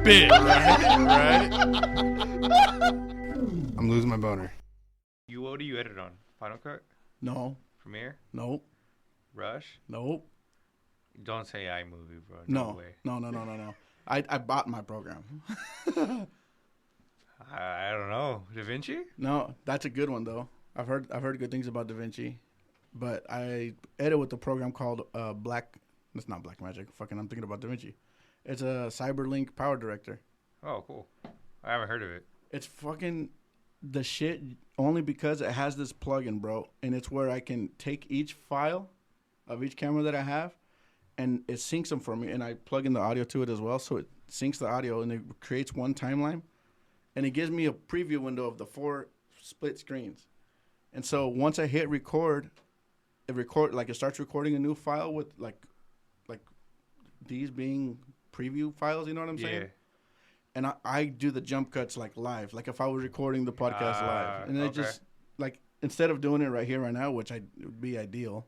bit, right? I'm losing my boner. What do you edit on? Final Cut? No. Premiere? Nope. Rush? Nope. Don't say iMovie, bro. No way. No. I bought my program. I don't know. DaVinci? No, that's a good one though. I've heard good things about DaVinci, but I edit with a program called Black. It's not Black Magic. Fucking, I'm thinking about DaVinci. It's a CyberLink Power Director. Oh, cool. I haven't heard of it. It's fucking the shit only because it has this plugin, bro, and it's where I can take each file of each camera that I have, and it syncs them for me, and I plug in the audio to it as well, so it syncs the audio and it creates one timeline, and it gives me a preview window of the 4 split screens. And so once I hit record, it starts recording a new file with like these being preview files, you know what I'm saying? Yeah. And I do the jump cuts like live, like if I was recording the podcast live. And I just, like, instead of doing it right here, right now, which would be ideal,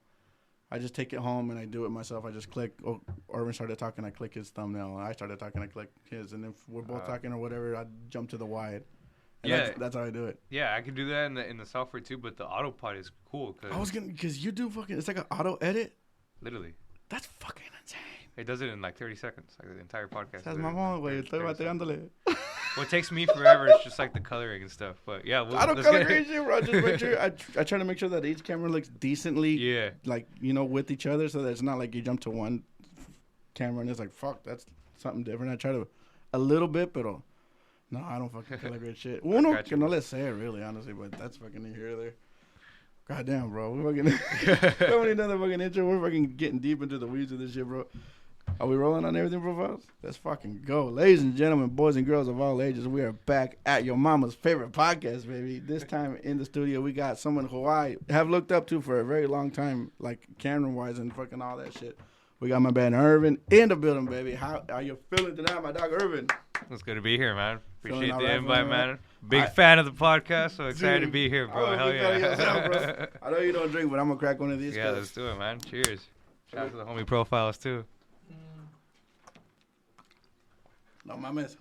I just take it home and I do it myself. I just click, Irvin started talking, I click his thumbnail. I started talking, I click his. And if we're both talking or whatever, I jump to the wide. And that's how I do it. Yeah, I can do that in the software too, but the autopod is cool. Because you do fucking, it's like an auto edit. Literally. That's fucking insane. It does it in like 30 seconds, like the entire podcast. That's my mom, güey. Estoy bateándole. What takes me forever is just like the coloring and stuff. But yeah, I don't color grade shit, bro. I just make sure, I try to make sure that each camera looks decently, like, with each other, so that it's not like you jump to one camera and it's like, fuck, that's something different. I try to, a little bit, but no, I don't fucking color grade shit. Uno que no le sé, really, honestly, but that's fucking in here or there. Goddamn, bro. We're fucking coming another fucking intro. We're fucking getting deep into the weeds of this shit, bro. Are we rolling on everything profiles? Let's fucking go. Ladies and gentlemen, boys and girls of all ages, we are back at your mama's favorite podcast, baby. This time in the studio, we got someone who I have looked up to for a very long time, like camera-wise and fucking all that shit. We got my man Irvin in the building, baby. How are you feeling tonight, my dog Irvin? It's good to be here, man. Appreciate the invite, man. Big fan of the podcast, so excited to be here, bro. Hell yeah. Yourself, bro. I know you don't drink, but I'm going to crack one of these. Yeah, let's do it, man. Cheers. Shout out to the homie profiles, too. No mames.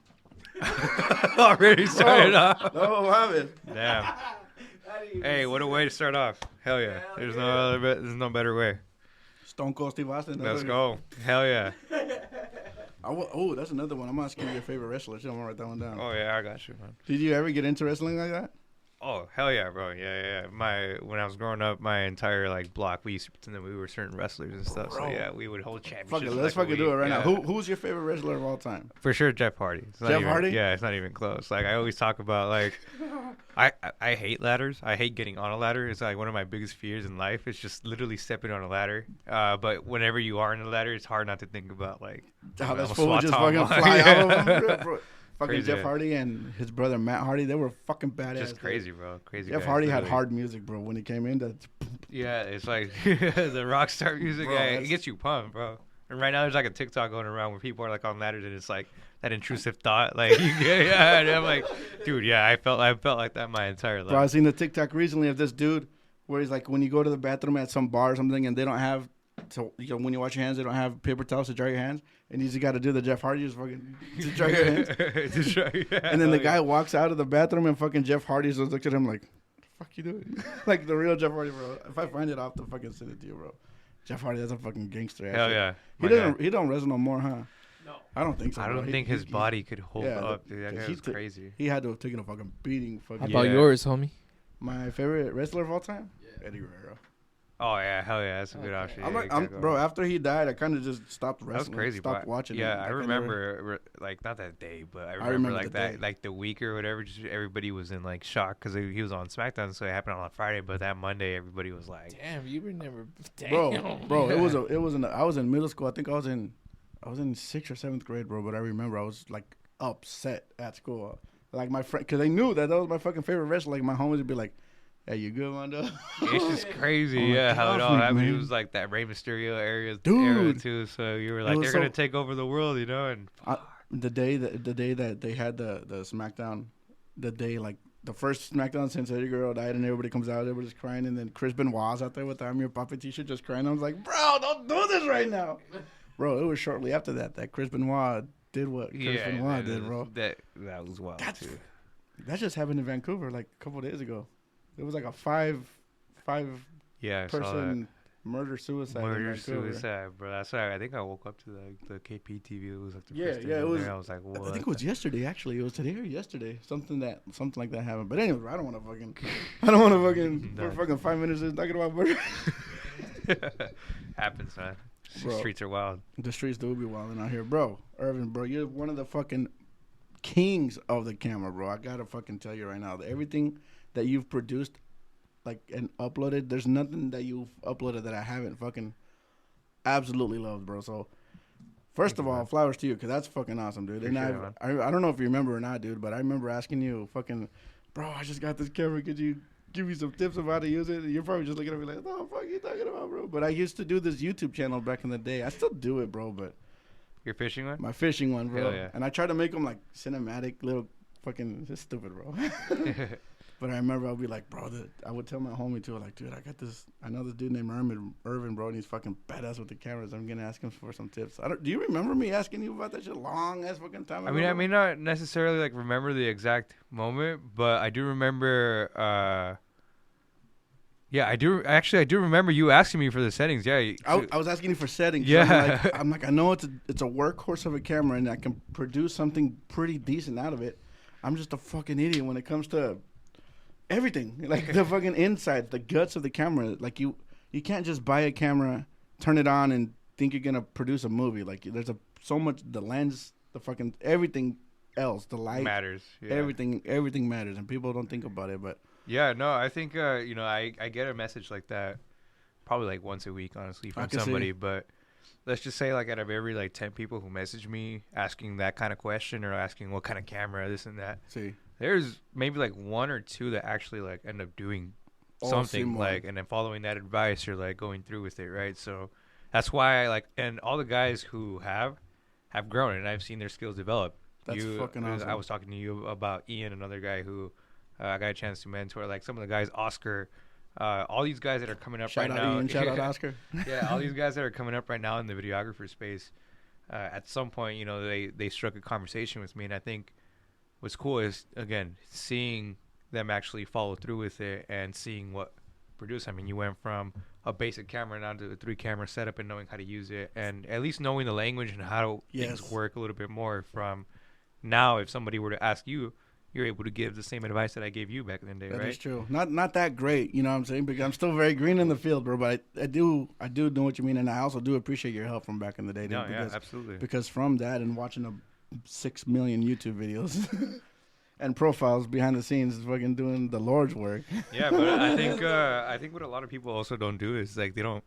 Already started off. No mames. Damn. Hey, what a way to start off. Hell yeah. There's no better way. Stone Cold Steve Austin. Let's go. Hell yeah. That's another one. I'm asking you your favorite wrestler. I'm going to write that one down. Oh, yeah, I got you, man. Did you ever get into wrestling like that? Oh, hell yeah, bro. Yeah. When I was growing up, my entire, block, we used to pretend that we were certain wrestlers and stuff. Bro. So, yeah, we would hold championships. Fuck it, let's fucking do it right now. Who's your favorite wrestler of all time? For sure, Jeff Hardy. Hardy? Yeah, it's not even close. Like, I always talk about, I hate ladders. I hate getting on a ladder. It's, one of my biggest fears in life. It's just literally stepping on a ladder. But whenever you are in a ladder, it's hard not to think about, how this fool just fucking fly out of him, bro. Fucking crazy, Jeff Hardy and his brother Matt Hardy, they were fucking badass. Just crazy, bro. Crazy. Jeff Hardy had hard music, bro. When he came in, yeah, it's like the rock star music. Bro, it gets you pumped, bro. And right now, there's a TikTok going around where people are on ladders, and it's that intrusive thought, and I'm like, dude, yeah, I felt like that my entire life. Bro, I seen the TikTok recently of this dude where he's when you go to the bathroom at some bar or something, and they don't have. So when you wash your hands, they don't have paper towels to dry your hands, and you just got to do the Jeff Hardy just fucking to dry your hands. And then the guy walks out of the bathroom, and fucking Jeff Hardy just looks at him like, "What the fuck you doing?" Like the real Jeff Hardy, bro. If I find it, I'll have to fucking send it to you, bro. Jeff Hardy, that's a fucking gangster. Hell yeah. He don't wrestle no more, huh? No. I don't think so. I don't think his body could hold up, dude. That guy was crazy. He had to have taken a fucking beating. How about yours, homie? My favorite wrestler of all time? Yeah. Eddie Guerrero. Oh, yeah. Hell yeah. That's a good option. Bro, after he died, I kind of just stopped wrestling. That was crazy. Stopped watching him. I remember, not that day, but I remember that, the week or whatever, just everybody was in, shock because he was on SmackDown, so it happened on a Friday, but that Monday, everybody was like... Damn, you remember... Damn. Bro, I was in middle school. I think I was in 6th or 7th grade, bro, but I remember I was, upset at school. My friend... Because they knew that was my fucking favorite wrestler. My homies would be like... Hey, you good, Mondo? It's just crazy, how it all happened. It was that Rey Mysterio era too. So you were they're gonna take over the world, And the day that they had the SmackDown, the first SmackDown since Eddie Guerrero died, and everybody comes out, everybody's crying, and then Chris Benoit's out there with the I'm Your Puppet T-shirt, just crying. I was like, bro, don't do this right now, bro. It was shortly after that Chris Benoit did what Chris Benoit did, bro. That was wild too. That just happened in Vancouver like a couple of days ago. It was like a five person murder suicide. Bro. That's why I think I woke up to the KPTV. It was like the first thing it was. I was like, what? I think it was yesterday. Actually, it was today or yesterday. Something like that happened. But anyway, I don't want to fucking. We're fucking 5 minutes in talking about murder. Happens, man. Bro, the streets are wild. The streets do be wilding out here, bro. Irvin, bro, you're one of the fucking kings of the camera, bro. I gotta fucking tell you right now that everything that you've produced, like, and uploaded, there's nothing that you've uploaded that I haven't fucking absolutely loved, bro. So, first of all, flowers to you, because that's fucking awesome, dude. And I don't know if you remember or not, dude, but I remember asking you, fucking, bro, I just got this camera. Could you give me some tips of how to use it? And you're probably just looking at me like, what the fuck are you talking about, bro? But I used to do this YouTube channel back in the day. I still do it, bro, but. Your fishing one? My fishing one, bro. Yeah. And I try to make them like cinematic, little fucking, it's stupid, bro. But I remember I'd be like, bro, I would tell my homie too, like, dude, I know this dude named Irvin, bro, and he's fucking badass with the cameras. I'm gonna ask him for some tips. Do you remember me asking you about that shit long ass fucking time ago? I may not necessarily like remember the exact moment, but I do remember. I do remember you asking me for the settings. Yeah, I was asking you for settings. Yeah, so I'm like, I know it's a workhorse of a camera, and I can produce something pretty decent out of it. I'm just a fucking idiot when it comes to everything, like the fucking inside, the guts of the camera. Like you can't just buy a camera, turn it on, and think you're gonna produce a movie. Like there's so much, the lens, the fucking everything else, the light matters. Yeah. Everything matters, and people don't think about it, but. Yeah, no, I think I get a message like that probably like once a week, honestly, from somebody. But let's just say like out of every like 10 people who message me asking that kind of question or asking what kind of camera, this and that, there's maybe like one or two that actually like end up doing something like, and then following that advice or like going through with it, right? So that's why I like, and all the guys who have grown and I've seen their skills develop. That's fucking awesome. I was talking to you about Ian, another guy who. I got a chance to mentor like some of the guys, Oscar, all these guys that are coming up right now. Ian, shout out Oscar. Yeah, all these guys that are coming up right now in the videographer space. At some point, they struck a conversation with me, and I think what's cool is again seeing them actually follow through with it and seeing what produce. I mean, you went from a basic camera now to a 3-camera setup and knowing how to use it, and at least knowing the language and how things work a little bit more. From now, if somebody were to ask you. You're able to give the same advice that I gave you back in the day, right? That is true. Not that great, you know what I'm saying? Because I'm still very green in the field, bro. But I do know what you mean, and I also do appreciate your help from back in the day. No, yeah, absolutely. Because from that and watching 6 million YouTube videos and profiles behind the scenes, fucking doing the Lord's work. Yeah, but I think what a lot of people also don't do is like they don't.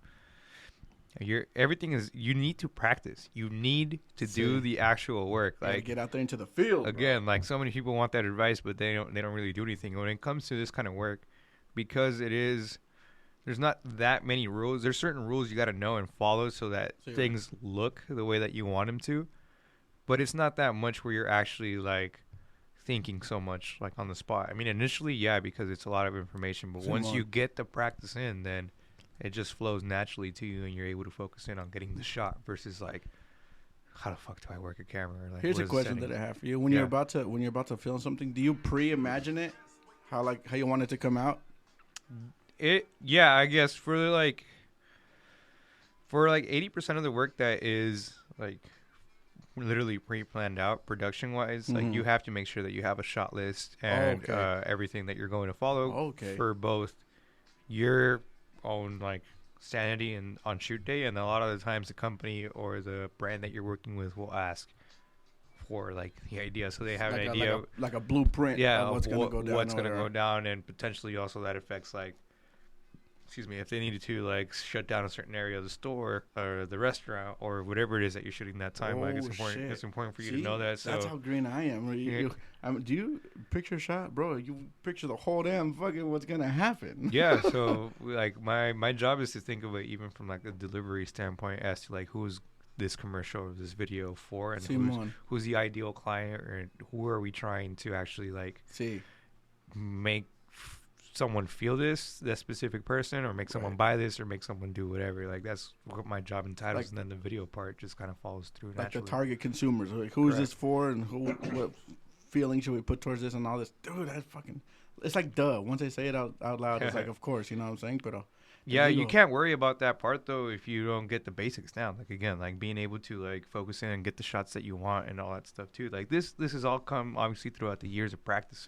Everything is you need to practice. You need to do the actual work. Like get out there into the field. Again, like so many people want that advice, but they don't really do anything when it comes to this kind of work, because there's not that many rules. There's certain rules you got to know and follow so that things look the way that you want them to, but it's not that much where you're actually like thinking so much like on the spot. I mean, initially, because it's a lot of information, but once you get the practice in, then it just flows naturally to you, and you're able to focus in on getting the shot versus like, how the fuck do I work a camera? Like, here's a question that I have for you: when you're about to film something, do you pre-imagine it, how you want it to come out? I guess for like 80% of the work that is like literally pre-planned out production wise, like you have to make sure that you have a shot list and everything that you're going to follow for both your own like sanity and on shoot day, and a lot of the times the company or the brand that you're working with will ask for like the idea, so they have an idea like a blueprint of what's going to go down, and potentially also that affects like if they needed to like shut down a certain area of the store or the restaurant or whatever it is that you're shooting that time. Like it's important. It's important for you to know that. So that's how green I am. Do you picture a shot, bro? You picture the whole damn fucking what's gonna happen. Yeah. So like my job is to think of it even from like a delivery standpoint as to like who's this commercial or this video for, and who's the ideal client, or who are we trying to actually like make someone feel that specific person, or make someone buy this, or make someone do whatever. Like, that's what my job entitles, Like, and then the video part just kind of follows through like naturally. the target consumers. Like, who's this for, and what feeling should we put towards this, and all this. Dude, that's fucking. It's like duh. Once they say it out loud, it's like, of course, you know what I'm saying? But yeah, you can't worry about that part though if you don't get the basics down. Like, again, like being able to like focus in and get the shots that you want and all that stuff too. Like this has all come obviously throughout the years of practice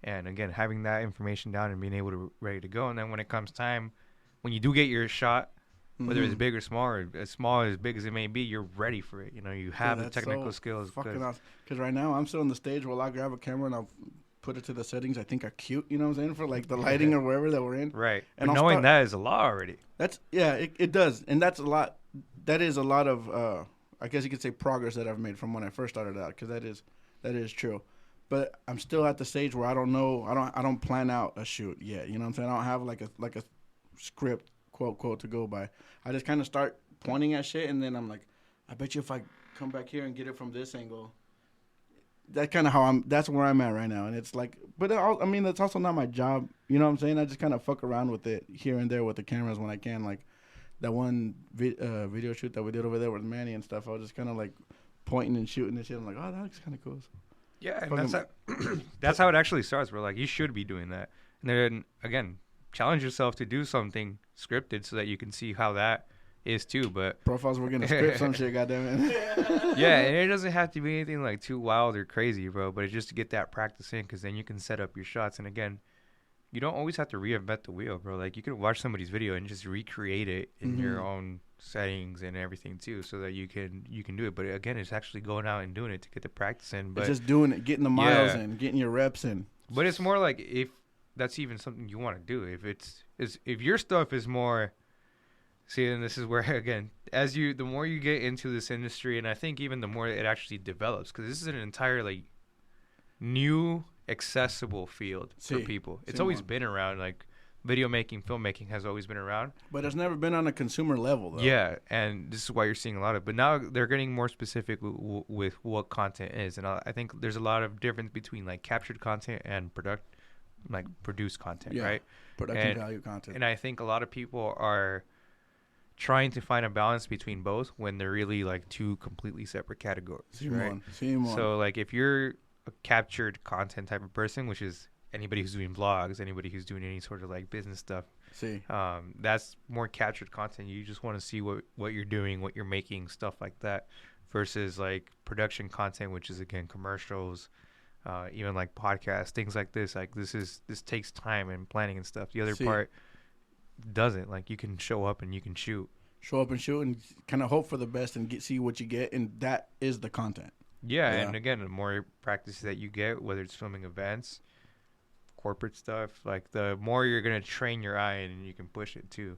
and again having that information down and being able to ready to go. And then when it comes time, when you do get your shot, whether it's big or small, or as small or as big as it may be, you're ready for it. You know, you have the technical skills. Fucking awesome. Because right now I'm still on the stage where I'll grab a camera and I'll put it to the settings I think are cute, you know what I'm saying, for like the lighting or wherever that we're in. Right. And knowing that is a lot already. That's it does, and that's a lot. That is a lot of I guess you could say progress that I've made from when I first started out, because that is true. But I'm still at the stage where I don't know. I don't plan out a shoot yet. You know what I'm saying? I don't have like a script quote to go by. I just kind of start pointing at shit, and then I'm like, I bet you if I come back here and get it from this angle. That's kind of that's where I'm at right now. And it's like, but I mean, that's also not my job. You know what I'm saying? I just kind of fuck around with it here and there with the cameras when I can. Like that one video shoot that we did over there with Manny and stuff. I was just kind of like pointing and shooting and shit. I'm like, oh, that looks kind of cool. So, yeah, and that's how it actually starts. We're like, you should be doing that. And then, again, challenge yourself to do something scripted so that you can see how that is too. But profiles, we're gonna script some shit, goddamn it. Yeah, and it doesn't have to be anything like too wild or crazy, bro. But it's just to get that practice in, because then you can set up your shots. And again, you don't always have to reinvent the wheel, bro. Like, you can watch somebody's video and just recreate it in your own settings and everything too, so that you can do it. But again, it's actually going out and doing it to get the practice in. But it's just doing it, getting the miles in, getting your reps in. But it's more like, if that's even something you want to do, if your stuff is more. See, and this is where, again, the more you get into this industry, and I think even the more it actually develops, because this is an entirely new, accessible field for people. It's always been around. Like, video making, filmmaking has always been around. But it's never been on a consumer level, though. Yeah, and this is why you're seeing a lot of. But now they're getting more specific with what content is, and I think there's a lot of difference between like captured content and produced content, right? Production value content. And I think a lot of people are trying to find a balance between both when they're really like two completely separate categories. Right? So like, if you're a captured content type of person, which is anybody who's doing vlogs, anybody who's doing any sort of like business stuff, that's more captured content. You just want to see what you're doing, what you're making, stuff like that, versus like production content, which is again commercials, even like podcasts, things like this. Like, this takes time and planning and stuff. The other part doesn't. Like, you can show up and you can shoot and kind of hope for the best and see what you get, and that is the content. And again, the more practice that you get, whether it's filming events, corporate stuff, like, the more you're gonna train your eye and you can push it too.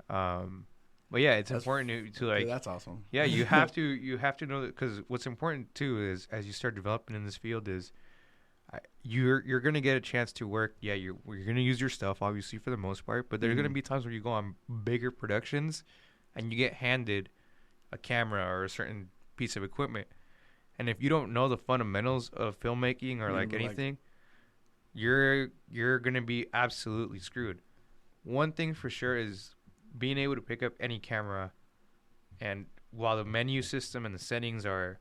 But yeah, it's important to like. That's awesome. Yeah, you have to know that, because what's important too is, as you start developing in this field, is you're gonna get a chance to work. Yeah, you're gonna use your stuff obviously for the most part, but there's gonna be times where you go on bigger productions and you get handed a camera or a certain piece of equipment, and if you don't know the fundamentals of filmmaking or like anything, you're gonna be absolutely screwed. One thing for sure is being able to pick up any camera, and while the menu system and the settings are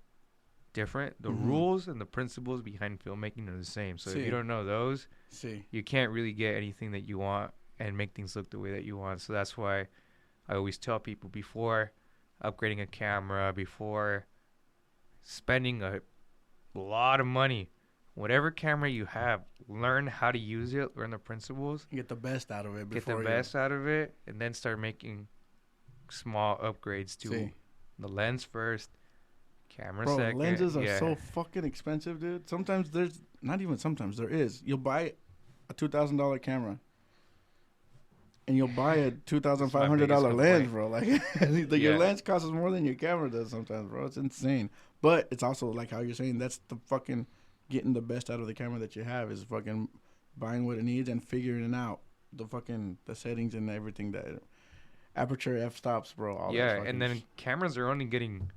different, the rules and the principles behind filmmaking are the same. So if you don't know those, you can't really get anything that you want and make things look the way that you want. So that's why I always tell people, before upgrading a camera, before spending a lot of money, whatever camera you have, learn how to use it, learn the principles, get the best out of it, and then start making small upgrades to the lens first, camera second. Lenses are so fucking expensive, dude. Sometimes there is. You'll buy a $2,000 camera, and you'll buy a $2,500 lens, bro. Like, your lens costs more than your camera does sometimes, bro. It's insane. But it's also like how you're saying, that's the fucking getting the best out of the camera that you have, is fucking buying what it needs and figuring out the settings and everything, that aperture, f-stops, bro. All and then cameras are only getting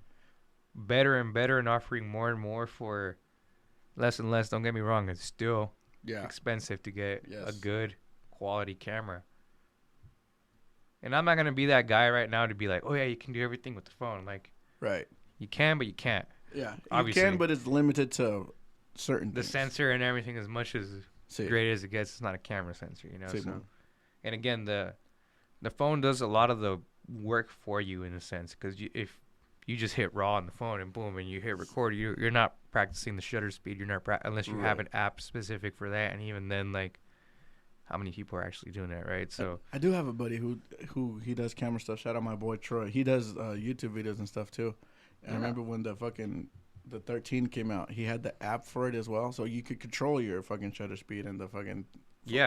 better and better and offering more and more for less and less. Don't get me wrong, it's still expensive to get a good quality camera. And I'm not gonna be that guy right now to be like, oh yeah, you can do everything with the phone. Like, right. You can, but you can't. Yeah, obviously. you can, but it's limited to certain the things. Sensor and everything, as much as great as it gets, it's not a camera sensor, you know. So, and again, the phone does a lot of the work for you in a sense, because if you just hit RAW on the phone and boom, and you hit record, you're not practicing the shutter speed. You're not unless you have an app specific for that, and even then, like, how many people are actually doing that, right? So I do have a buddy who he does camera stuff. Shout out my boy Troy. He does YouTube videos and stuff too. And I remember when the 13 came out, he had the app for it as well, so you could control your fucking shutter speed and the fucking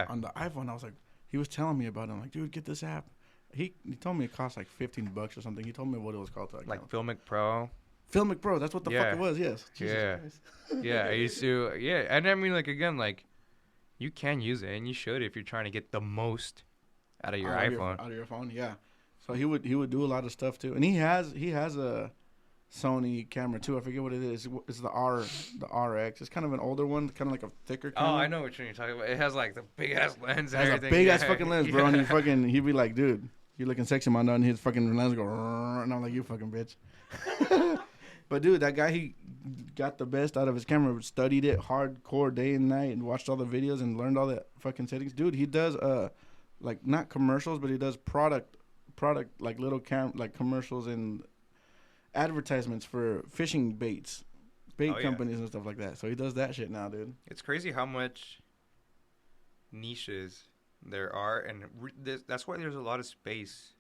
on the iPhone. I was like, he was telling me about it. I'm like, dude, get this app. He told me it cost like $15 or something. He told me what it was called. Like Filmic Pro. Filmic Pro. That's what the fuck it was. Yes. Jesus yeah. I used to. Yeah, and I mean, like, again, like, you can use it, and you should if you're trying to get the most out of your iPhone. Out of your phone, yeah. So he would do a lot of stuff too, and he has a Sony camera too. I forget what it is. It's the RX. It's kind of an older one, kind of like a thicker camera. Oh, I know what you're talking about. It has like the big ass lens. It has a big ass fucking lens, bro. And he'd be like, dude, you looking sexy, man. And his fucking lens go, and I'm like, you fucking bitch. But dude, that guy, he got the best out of his camera. Studied it hardcore day and night, and watched all the videos and learned all the fucking settings. Dude, he does like not commercials, but he does product like little like commercials and advertisements for fishing bait companies and stuff like that. So he does that shit now, dude. It's crazy how much niches there are, and that's why there's a lot of space.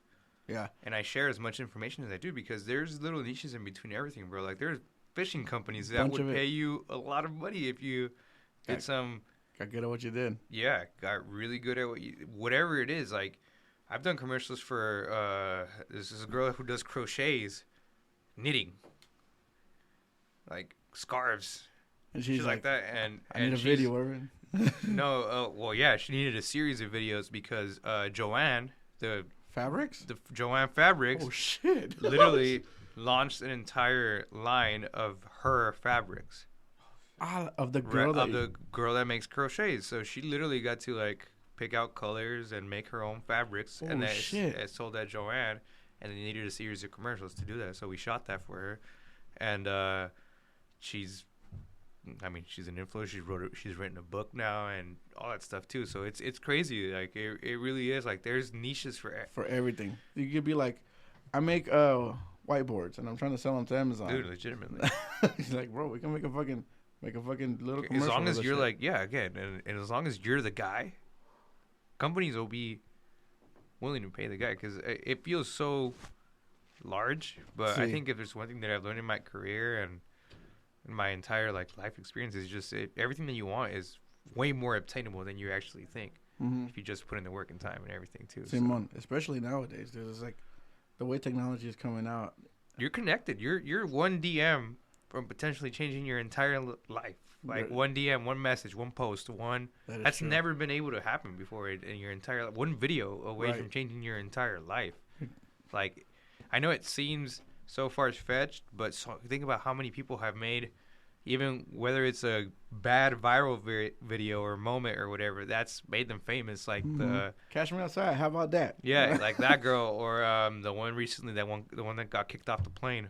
Yeah. And I share as much information as I do, because there's little niches in between everything, bro. Like, there's fishing companies that would pay you a lot of money if you did some. Got good at what you did. Yeah, got really good at whatever it is. Like, I've done commercials for this is a girl who does crochets, knitting, like scarves, and she's like that. And I need a video, Irvin. No, well, yeah, she needed a series of videos because Joanne, the Joanne Fabrics. Oh shit! Literally launched an entire line of her fabrics. Of the girl that makes crochets. So she literally got to like pick out colors and make her own fabrics, and then it sold at Joanne. And they needed a series of commercials to do that, so we shot that for her. And she's an influencer. She's written a book now and all that stuff too. So it's crazy. Like it really is. Like, there's niches for everything. You could be like, I make whiteboards and I'm trying to sell them to Amazon. Dude, legitimately. He's like, bro, we can make a fucking little commercial. As long as you're like, yeah, again, and as long as you're the guy, companies will be willing to pay the guy, because it feels so large. But I think if there's one thing that I've learned in my career and in my entire like life experience, is just everything that you want is way more obtainable than you actually think, if you just put in the work and time and everything too. Especially nowadays, dude. It's like the way technology is coming out. You're connected. You're one DM from potentially changing your entire life. Like one DM, one message, one post, that's never been able to happen before in your entire life. One video away from changing your entire life. Like, I know it seems so far-fetched, but think about how many people have made, even whether it's a bad viral video or moment or whatever, that's made them famous. Like the Cash Me Outside. How about that? Yeah, like that girl, or the one recently, the one that got kicked off the plane.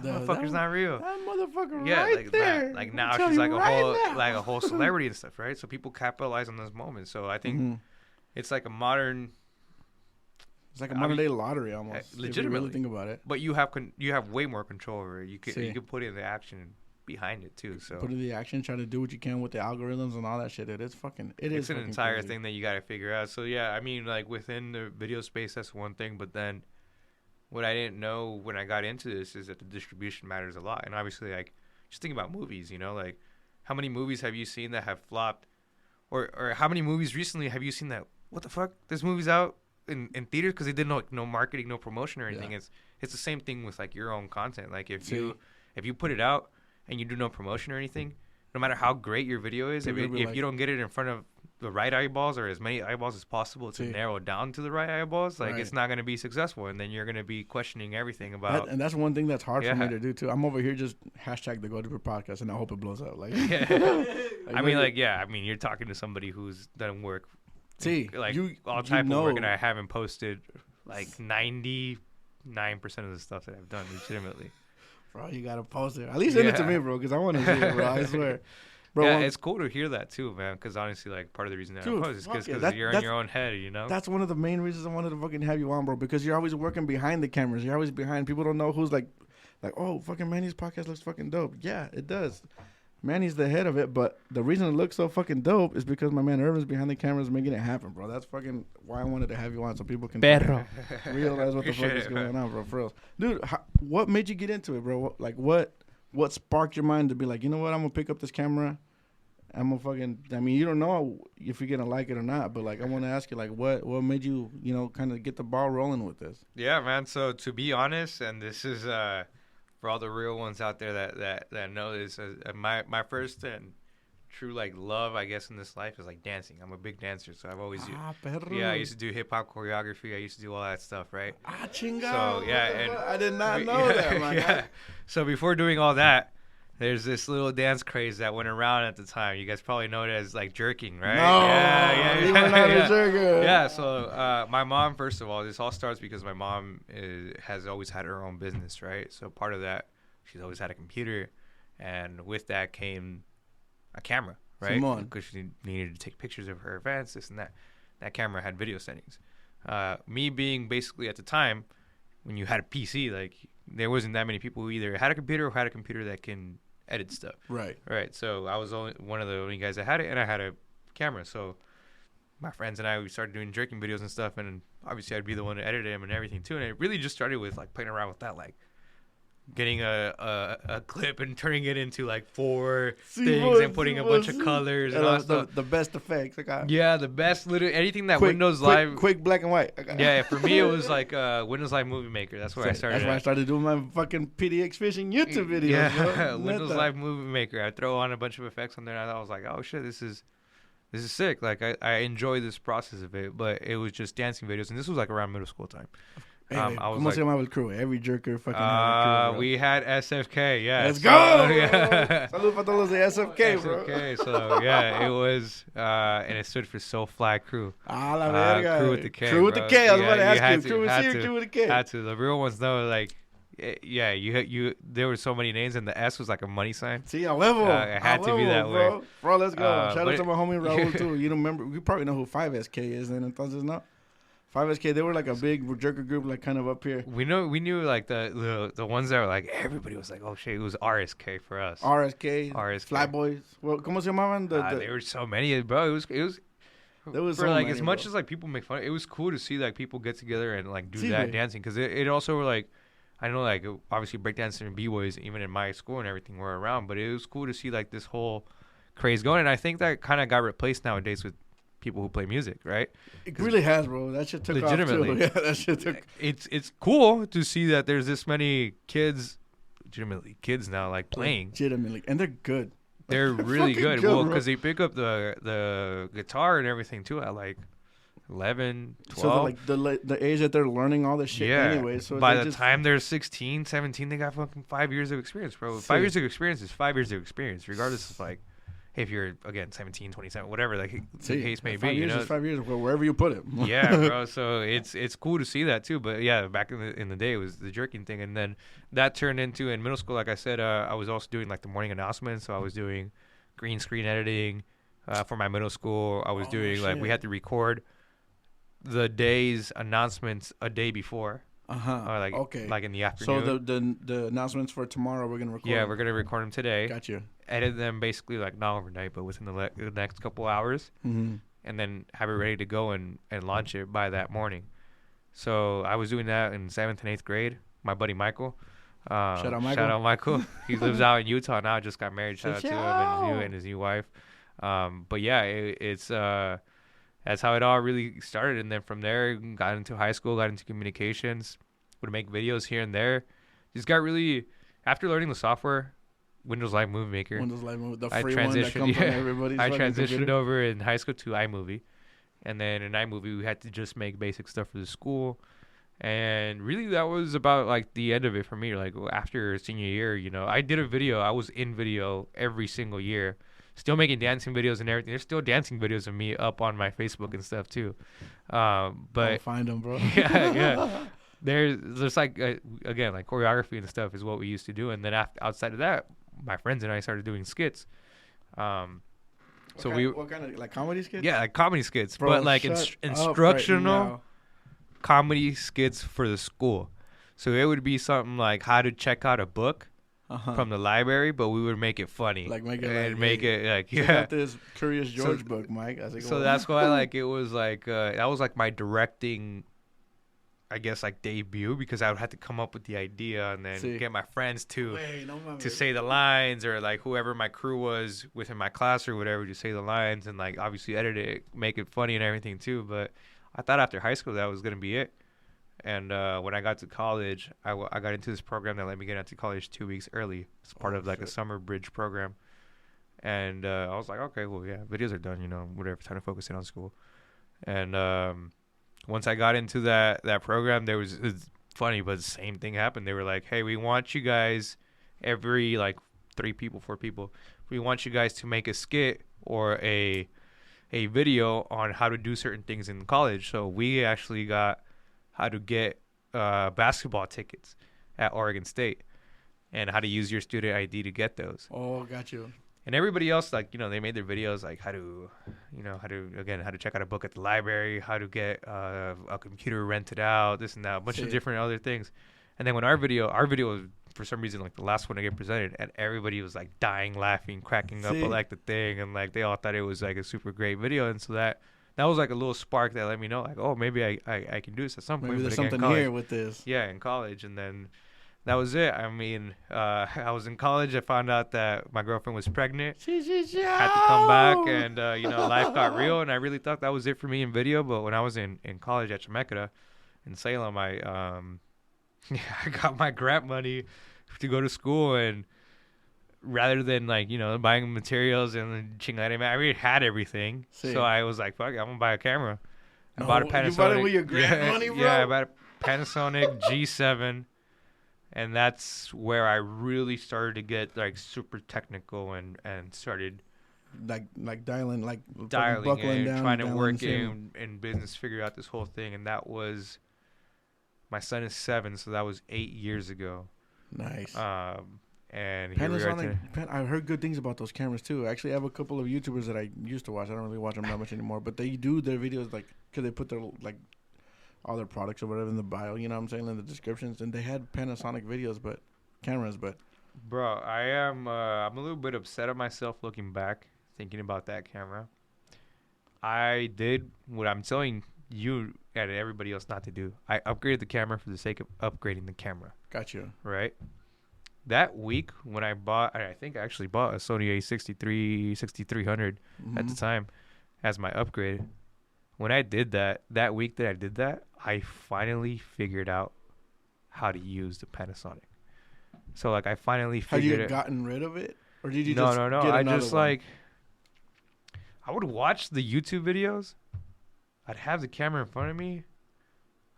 That motherfucker's not real. That motherfucker there. Like now she's like a whole celebrity and stuff, right? So people capitalize on those moments. So I think it's like a modern. It's like a modern day lottery almost. Legitimately, if you really think about it. But you have way more control over it. You can put in the action behind it too. So put in the action, try to do what you can with the algorithms and all that shit. It's an entire thing that you got to figure out. So yeah, I mean, like within the video space, that's one thing. But then what I didn't know when I got into this is that the distribution matters a lot. And obviously, like, just think about movies, you know, like how many movies have you seen that have flopped, or how many movies recently have you seen that, what the fuck, this movie's out in theaters because they did no marketing, no promotion or anything. It's the same thing with like your own content. Like if you put it out and you do no promotion or anything, no matter how great your video is, if you don't get it in front of the right eyeballs or as many eyeballs as possible to narrow down to the right eyeballs, like it's not going to be successful, and then you're going to be questioning everything about. And that's one thing that's hard for me to do too. I'm over here just hashtag the Go Deeper podcast, and I hope it blows up. Like, I mean, you're talking to somebody who's done work See, like all type of work, and I haven't posted like 99% of the stuff that I've done legitimately. Bro, you gotta post it. At least send it to me, bro, because I want to see it, bro. I swear. Bro, yeah, it's cool to hear that too, man. Because honestly, like part of the reason that I post is because you're in your own head, you know. That's one of the main reasons I wanted to fucking have you on, bro. Because you're always working behind the cameras. You're always behind. People don't know who's like, oh, fucking Manny's podcast looks fucking dope. Yeah, it does. Manny's the head of it, but the reason it looks so fucking dope is because my man Irvin's behind the cameras making it happen, bro. That's fucking why I wanted to have you on so people can realize what the fuck is going on, bro. For real. Dude, what made you get into it, bro? What sparked your mind to be like, you know what, I'm gonna pick up this camera. I'm gonna fucking. I mean, you don't know if you're gonna like it or not, but like, I want to ask you, like, what made you, kind of get the ball rolling with this? Yeah, man. So to be honest, and this is for all the real ones out there that know this, my first and true like love, I guess, in this life is like dancing. I'm a big dancer, so I've always I used to do hip hop choreography. I used to do all that stuff, right? Chinga. So yeah, and I did not know that, man. Yeah. So before doing all that, there's this little dance craze that went around at the time. You guys probably know it as like jerking, right? No, yeah. Yeah. So my mom, first of all, this all starts because my mom has always had her own business, right? So part of that, she's always had a computer, and with that came a camera, right? Because she needed to take pictures of her events, this and that. That camera had video settings. Me being basically at the time, when you had a PC, like there wasn't that many people who either had a computer or had a computer that can edit stuff. Right. So I was one of the only guys that had it, and I had a camera. So my friends and I, we started doing jerking videos and stuff, and obviously I'd be the one to edit them and everything too. And it really just started with like playing around with that, like getting a clip and turning it into like 4 things and putting a bunch of colors and all stuff. The best effects. Yeah, the best, literally anything that Windows Live. Quick black and white. Yeah, for me it was like Windows Live Movie Maker. That's where I started. That's where I started doing my fucking PDX fishing YouTube videos. Yeah, Windows Live Movie Maker. I throw on a bunch of effects on there, and I was like, oh shit, this is sick. Like I enjoy this process of it, but it was just dancing videos, and this was like around middle school time. I was like, se llama Cruz? Every jerker fucking had a crew, we had SFK, yeah. Let's go! Yeah. Salud para todos de SFK, bro. SFK, so yeah, it was, and it stood for So Fly Crew. La verga. Crew with the K. Crew with the K, I was about to ask you. Crew with the K. Had to. The real ones know, like, yeah, you. There were so many names, and the S was like a money sign. See, a huevo. It had to be that bro. way. Bro, let's go. Shout out to my homie Raul, too. You don't remember? You probably know who 5SK is then, entonces, no? 5SK, they were like a big jerker group, like kind of up here. We knew like the ones that were like everybody was like, oh shit, it was RSK for us. RSK. Flyboys. Well, ¿cómo se llamaban? There were so many, bro. It was. There was for so like many, as much bro. as like people make fun. It was cool to see like people get together and like do that dancing, because it also were like, I know like obviously breakdancers and b-boys even in my school and everything were around, but it was cool to see like this whole craze going, and I think that kind of got replaced nowadays with people who play music, right? It really has, bro. That shit took off too. Yeah, that shit took. It's cool to see that there's this many kids now like playing. Legitimately, and they're good. They're really good. Well, because they pick up the guitar and everything too at like 11, 12. So like the age that they're learning all this shit anyway. So by the time they're 16, 17, they got fucking 5 years of experience, bro. 5 years of experience is 5 years of experience, regardless of like. If you're, again, 17, 27, whatever the case may be. 5 years is 5 years, wherever you put it. Yeah, bro. So it's cool to see that, too. But, yeah, back in the day, it was the jerking thing. And then that turned into, in middle school, like I said, I was also doing, like, the morning announcements. So I was doing green screen editing for my middle school. I was doing, like, we had to record the day's announcements a day before. Or like in the afternoon. So the announcements for tomorrow we're gonna record. Yeah, we're gonna record them today. Got you. Edit them basically like not overnight, but within the next couple hours, and then have it ready to go and launch it by that morning. So I was doing that in 7th and 8th grade. My buddy Michael. Shout out Michael. He lives out in Utah now. Just got married. Shout out to him and his new wife. But yeah, it's that's how it all really started. And then from there, got into high school, got into communications, would make videos here and there. Just got really, after learning the software, Windows Live Movie Maker. The free one that comes on everybody's I transitioned computer. over in high school to iMovie. And then in iMovie, we had to just make basic stuff for the school. And really, that was about like the end of it for me. Like after senior year, I did a video. I was in video every single year. still making dancing videos and everything. There's still dancing videos of me up on my Facebook and stuff too. But I'll find them, bro. yeah. There's like again, like choreography and stuff is what we used to do, and then outside of that, my friends and I started doing skits. What kind of like comedy skits? Yeah, like comedy skits, Bro, but like instructional right comedy skits for the school. So it would be something like how to check out a book from the library, but we would make it funny, like make it like check out this Curious George book, Mike. I was like, so that's why like it was like that was like my directing, I guess, like debut, because I would have to come up with the idea and then get my friends to say the lines, or like whoever my crew was within my class or whatever to say the lines, and like obviously edit it, make it funny and everything too. But I thought after high school that was gonna be it. And when I got to college, I got into this program that let me get into college 2 weeks early. It's part of like a summer bridge program. And I was like, okay, well, yeah, videos are done, whatever, time to focus in on school. And once I got into that program, it's funny, but the same thing happened. They were like, hey, we want you guys, every like 4 people, we want you guys to make a skit or a video on how to do certain things in college. So we actually got how to get basketball tickets at Oregon State and how to use your student ID to get those. Oh, got you. And everybody else, like, they made their videos like how to check out a book at the library, how to get a computer rented out, this and that, a bunch of different other things. And then when our video was, for some reason, like the last one to get presented, and everybody was like dying, laughing, cracking up at like the thing, and like they all thought it was like a super great video. And so that was like a little spark that let me know, like, oh, maybe I can do this at some point. Maybe there's something here with this. Yeah, in college. And then that was it. I mean, I was in college. I found out that my girlfriend was pregnant. Had to come back, and life got real. And I really thought that was it for me in video. But when I was in college at Chemeketa in Salem, I got my grant money to go to school, and rather than like buying materials and chingadera, I already had everything. So I was like, fuck it, I'm gonna buy a camera. I bought a Panasonic. You bought it with your grant money, bro? Yeah, I bought a Panasonic G7, and that's where I really started to get like super technical and started dialing in, down, trying to work in business, figure out this whole thing. And that was, my son is 7, so that was 8 years ago. Nice. And Panasonic, I heard good things about those cameras too. Actually, I have a couple of YouTubers that I used to watch. I don't really watch them that much anymore, but they do their videos like, because they put their like all their products or whatever in the bio, you know what I'm saying, in the descriptions, and they had Panasonic videos, but cameras. But bro, I'm a little bit upset at myself looking back, thinking about that camera. I did what I'm telling you and everybody else not to do. I upgraded the camera for the sake of upgrading the camera. Got you. Right? That week when I think I actually bought a Sony A63 6300 at the time as my upgrade. When I did that week that I did that, I finally figured out how to use the Panasonic. So like I finally figured it. Have you gotten rid of it? Or did you No. Get I just one? like, I would watch the YouTube videos. I'd have the camera in front of me.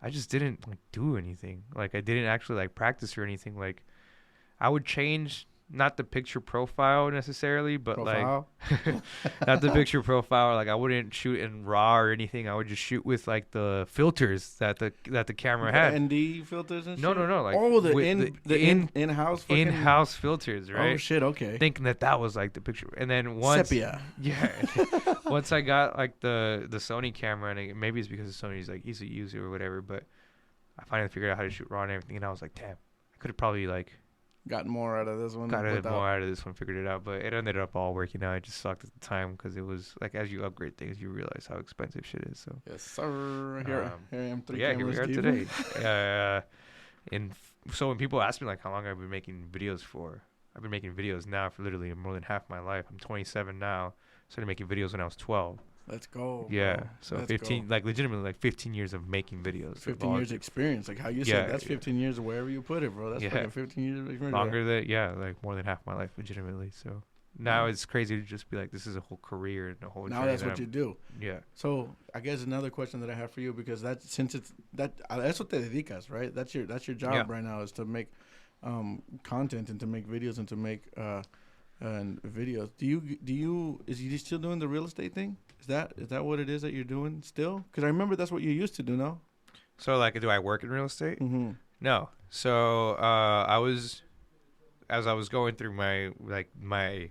I just didn't like do anything. Like I didn't actually like practice or anything. Like I would change, not the picture profile necessarily, but like not the picture profile. Like I wouldn't shoot in RAW or anything. I would just shoot with like the filters that the camera had. ND filters and shit? No. Like in-house in-house filters, right? Oh shit, okay. Thinking that was like the picture, and then once sepia. Yeah. Once I got like the Sony camera, and maybe it's because Sony's like easy to use or whatever, but I finally figured out how to shoot RAW and everything, and I was like, damn, I could have probably like gotten more out of this one. Figured it out, but it ended up all working out. It just sucked at the time because it was like, as you upgrade things, you realize how expensive shit is. So yes, sir. Here I am. Here we are today. And so when people ask me like how long I've been making videos for, I've been making videos now for literally more than half my life. I'm 27 now. Started making videos when I was 12. Let's go. Yeah. Bro. So 15, like legitimately like 15 years of making videos. 15 years experience. Like how you said, that's 15 years of wherever you put it, bro. That's fucking 15 years of experience. Longer than, like more than half my life, legitimately. So now it's crazy to just be like, this is a whole career and a whole now that's what you do. Yeah. So I guess another question that I have for you, because that's what te dedicas, right? That's your job right now, is to make content and to make videos and to make and videos. Is you still doing the real estate thing? Is that what it is that you're doing still? Because I remember that's what you used to do. No. So like, do I work in real estate? Mm-hmm. No. So as I was going through my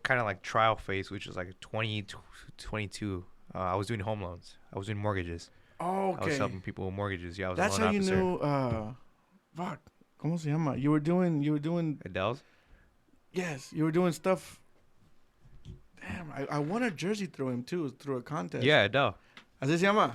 kind of like trial phase, which was like 22. I was doing home loans. I was doing mortgages. Oh, okay. I was helping people with mortgages. Yeah, I was That's a loan how officer. you knew. Fuck. ¿Cómo se llama? You were doing. Adele's? Yes, you were doing stuff. Damn, I won a jersey through him too, through a contest. Yeah, Adele. ¿Así se llama?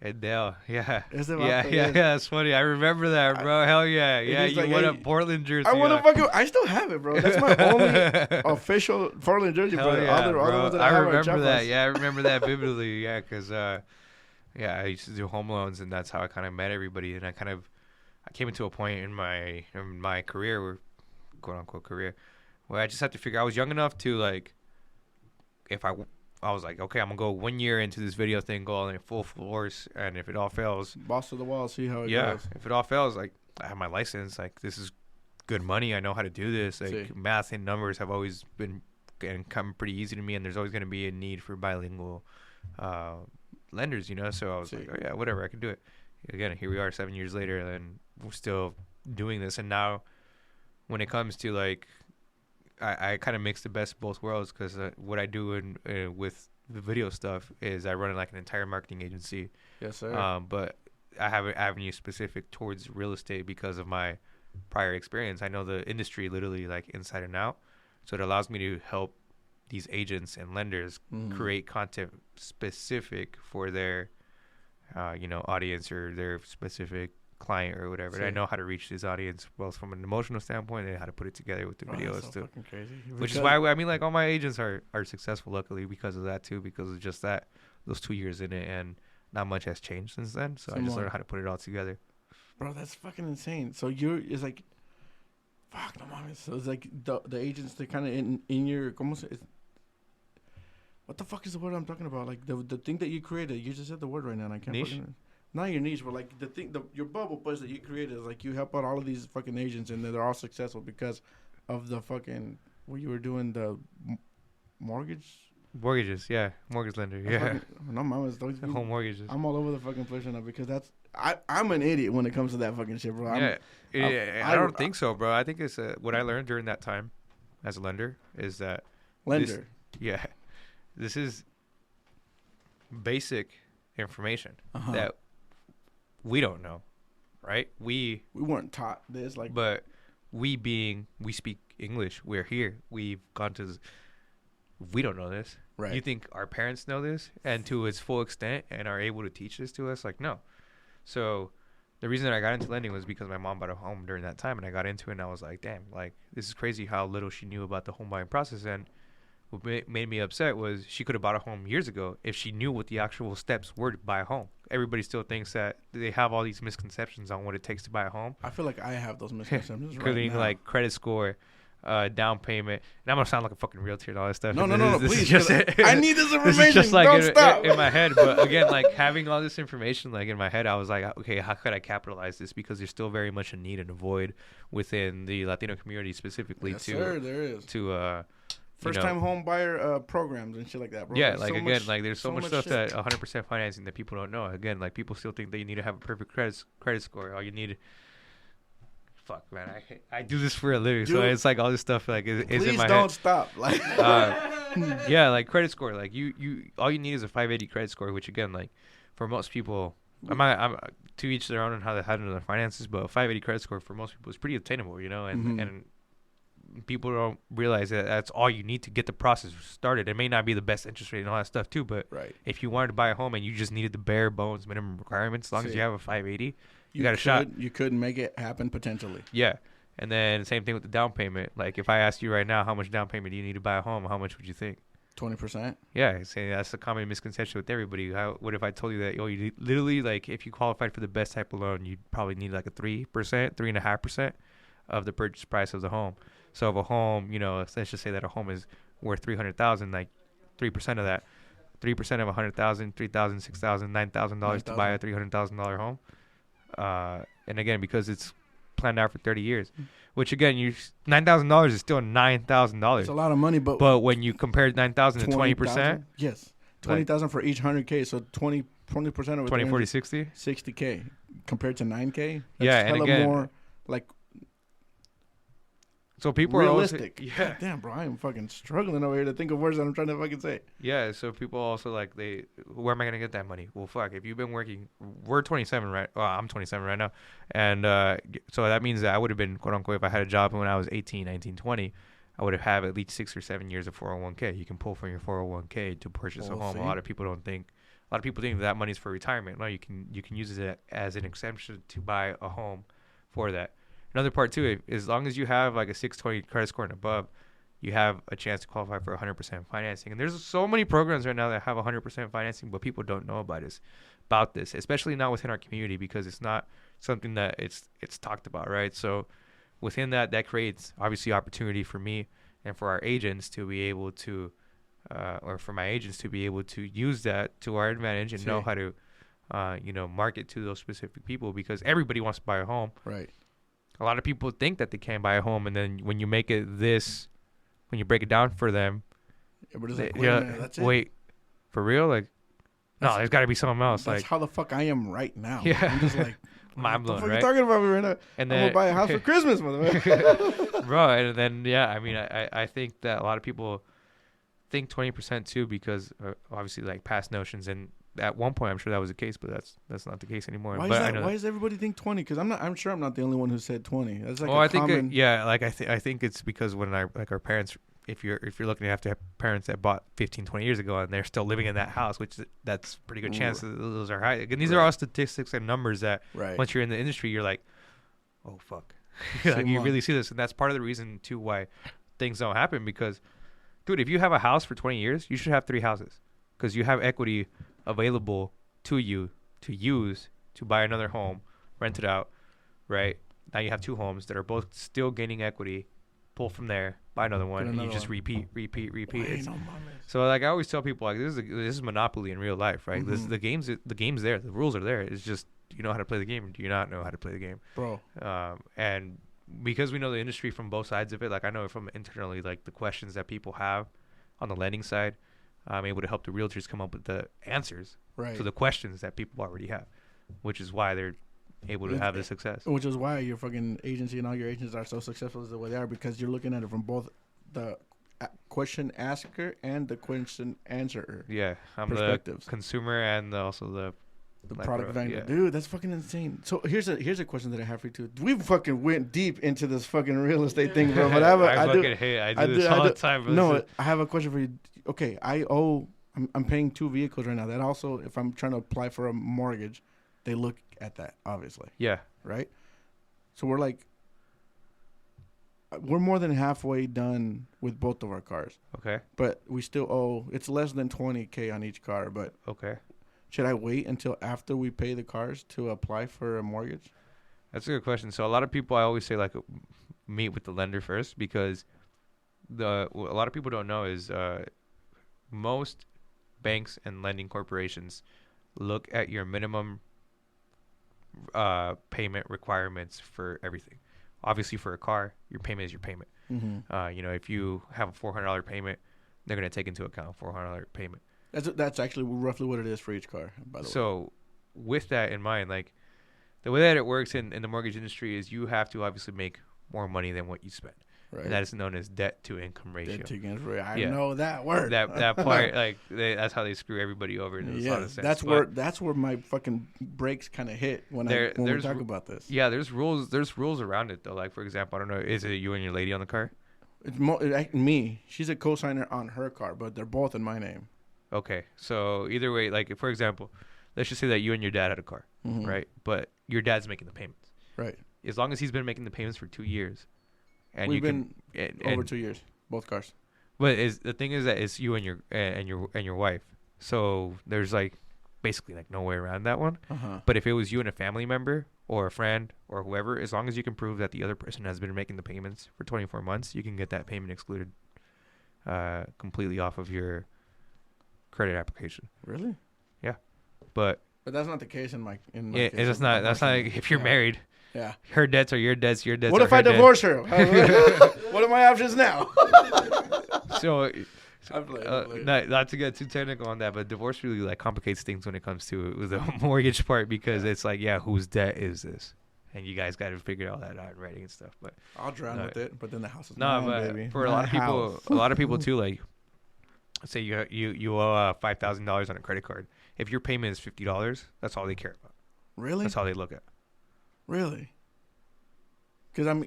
Adele, yeah. Yeah. That's funny. I remember that, bro. Hell yeah. Yeah, you like, won hey, a Portland jersey. I won a fucking. I still have it, bro. That's my only official Portland jersey, Hell bro. yeah, Other bro. ones that I have are remember that. chapas. Yeah, I remember that vividly. Yeah, because I used to do home loans, and that's how I kind of met everybody. And I came into a point in my career, or quote unquote career, where I just had to figure. I was young enough to like, if I was like, okay, I'm gonna go 1 year into this video thing, go on full force, and if it all fails, boss to the wall, see how it yeah, goes. if it all fails, like I have my license, like this is good money. I know how to do this. Like math and numbers have always been and come pretty easy to me, and there's always gonna be a need for bilingual lenders, you know. So I was like, oh yeah, whatever, I can do it. Again, here we are 7 years later, and we're still doing this. And now, when it comes to like, I kind of mix the best of both worlds, because what I do with the video stuff is I run like an entire marketing agency. Yes, sir. But I have an avenue specific towards real estate because of my prior experience. I know the industry literally like inside and out, so it allows me to help these agents and lenders create content specific for their, audience or their specific client or whatever. And I know how to reach this audience both from an emotional standpoint and how to put it together with the videos that's so too. fucking crazy. Which is why I mean, like all my agents are successful, luckily, because of that too, because of just that those 2 years in it, and not much has changed since then. So I just learned how to put it all together. Bro, that's fucking insane. So it's like, fuck no mames. So it's like the agents, they kind of in your, what the fuck is the word I'm talking about? Like the thing that you created. You just said the word right now, and I can't. Niche? Not your niche, but like the thing, your bubble buzz that you created is like you help out all of these fucking agents, and they're all successful because of the fucking where you were doing the mortgages, yeah, mortgage lender, yeah. No mames, home mortgages. I'm all over the fucking place right now because I'm an idiot when it comes to that fucking shit, bro. I don't think so, bro. I think it's what I learned during that time as a lender is that this is basic information that we don't know, right? We weren't taught this, like, but we speak English. We're here. We've gone to. We don't know this. Right. You think our parents know this and to its full extent and are able to teach this to us? Like, no. So the reason that I got into lending was because my mom bought a home during that time, and I got into it, and I was like, damn, like this is crazy how little she knew about the home buying process. And what made me upset was she could have bought a home years ago if she knew what the actual steps were to buy a home. Everybody still thinks that they have all these misconceptions on what it takes to buy a home. I feel like I have those misconceptions including like credit score, down payment. And I'm gonna sound like a fucking realtor and all that stuff. No, this please. Is just I need this information. This is just like Don't stop. In my head. But again, like having all this information like in my head, I was like, okay, how could I capitalize this? Because there's still very much a need and a void within the Latino community specifically sir, there is. To first-time home buyer programs and shit like that, bro. Yeah, like again, like there's so much stuff that 100% financing that people don't know. Again, like people still think that you need to have a perfect credit score. All you need. Fuck, man, I do this for a living, so it's like all this stuff like is in my head. Please don't stop. Like, yeah, like credit score, like you all you need is a 580 credit score, which again, like for most people, I'm to each their own on how they handle their finances, but a 580 credit score for most people is pretty attainable, you know, and people don't realize that that's all you need to get the process started. It may not be the best interest rate and all that stuff too, but if you wanted to buy a home and you just needed the bare bones minimum requirements, as long as you have a 580, you got a shot. You could make it happen potentially. Yeah. And then same thing with the down payment. Like if I asked you right now, how much down payment do you need to buy a home? How much would you think? 20%. Yeah, that's a common misconception with everybody. What if I told you that you literally, like, if you qualified for the best type of loan, you'd probably need like a 3%, 3.5% of the purchase price of the home. So if a home, let's just say that a home is worth $300,000, like 3% of that, 3% of $100,000, $3,000, $6,000, $9,000 to buy a $300,000 home. And again, because it's planned out for 30 years, which again, $9,000 is still $9,000. It's a lot of money, but when you compare 9,000 to 20%, yes, 20,000 for each 100K, so 20% over 20, 40, 60, 60K compared to 9K. That's yeah, and again, more like. So people realistic. are also, God damn, bro, I am fucking struggling over here to think of words that I'm trying to fucking say. Yeah, so people also like where am I gonna get that money? Well, fuck, if you've been working, we're 27, right? Well, I'm 27 right now, and so that means that I would have been quote unquote if I had a job when I was 18, 19, 20, I would have had at least 6 or 7 years of 401k. You can pull from your 401k to purchase a home. See? A lot of people think that money's for retirement. No, you can use it as an exemption to buy a home for that. Another part too, as long as you have like a 620 credit score and above, you have a chance to qualify for 100% financing. And there's so many programs right now that have 100% financing, but people don't know about this, especially not within our community because it's not something that it's talked about, right? So within that creates obviously opportunity for me and for our agents to be able to, or for my agents to be able to use that to our advantage and know how to, market to those specific people because everybody wants to buy a home. Right. A lot of people think that they can't buy a home, and then when you make it when you break it down for them, everybody's like, wait a minute, that's it? Wait, for real? Like, no, there's got to be something else. That's like how the fuck I am right now. Yeah. I'm just like, mind blown, right? What the fuck are you talking about me right now? And I'm going to buy a house for Christmas, motherfucker. Bro, and then, yeah, I mean, I think that a lot of people think 20% too because obviously, like, past notions and at one point, I'm sure that was the case, but that's not the case anymore. Why does everybody think 20? Because I'm sure I'm not the only one who said 20. That's like I think it's because when our parents, if you're looking to have parents that bought 15, 20 years ago and they're still living in that house, which that's pretty good chance that those are high. And these are all statistics and numbers that once you're in the industry, you're like, oh fuck, like you really see this, and that's part of the reason too why things don't happen. Because, dude, if you have a house for 20 years, you should have 3 houses because you have equity available to you to use to buy another home, rent it out, right? Now you have 2 homes that are both still gaining equity. Pull from there, buy another one, and you just repeat. So like I always tell people, like this is Monopoly in real life, right? Mm-hmm. The game's there, the rules are there. It's just do you know how to play the game, or do you not know how to play the game, bro? And because we know the industry from both sides of it, like I know from internally, like the questions that people have on the lending side. I'm able to help the realtors come up with the answers to the questions that people already have, which is why they're able to have the success. Which is why your fucking agency and all your agents are so successful as the way they are, because you're looking at it from both the question asker and the question answerer. Yeah, I'm the consumer and also the product vendor. Yeah. Dude, that's fucking insane. So here's a question that I have for you too. We fucking went deep into this fucking real estate thing, bro. But I do this all the time. Bro. No, I have a question for you. Okay, I'm paying 2 vehicles right now. That also, if I'm trying to apply for a mortgage, they look at that, obviously. Yeah. Right? So we're more than halfway done with both of our cars. Okay. But we still owe, it's less than $20K on each car, but okay. Should I wait until after we pay the cars to apply for a mortgage? That's a good question. So a lot of people, I always say, like, meet with the lender first, because a lot of people don't know is most banks and lending corporations look at your minimum payment requirements for everything. Obviously, for a car, your payment is your payment. Mm-hmm. If you have a $400 payment, they're going to take into account a $400 payment. That's actually roughly what it is for each car, by the way. So with that in mind, like the way that it works in the mortgage industry is you have to obviously make more money than what you spend. Right. And that is known as debt to income ratio. Debt to income ratio. I know that word. That part, like that's how they screw everybody over in a lot of sense. That's where my fucking brakes kind of hit when we talk about this. Yeah, there's rules around it though. Like for example, I don't know, is it you and your lady on the car? It's me. She's a co-signer on her car, but they're both in my name. Okay, so either way, like for example, let's just say that you and your dad had a car, mm-hmm. right? But your dad's making the payments, right? As long as he's been making the payments for 2 years, and we've been over 2 years, both cars. But the thing is that it's you and your wife, so there's like basically like no way around that one. Uh-huh. But if it was you and a family member or a friend or whoever, as long as you can prove that the other person has been making the payments for 24 months, you can get that payment excluded completely off of your credit application. Really? Yeah, but that's not the case in my case. That's not like if you're married. Yeah. Her debts are your debts. Your debts. What are if I her divorce her? What are my options now? debts. So. I'm playing. Not to get too technical on that, but divorce really like complicates things when it comes to the mortgage part because it's like, yeah, whose debt is this? And you guys got to figure all that out in writing and stuff. But I'll drown with it. But then the house is no, mine, but baby. for a lot of people too, like say you owe $5,000 on a credit card. If your payment is $50, that's all they care about. Really? That's all they look at. Really? Because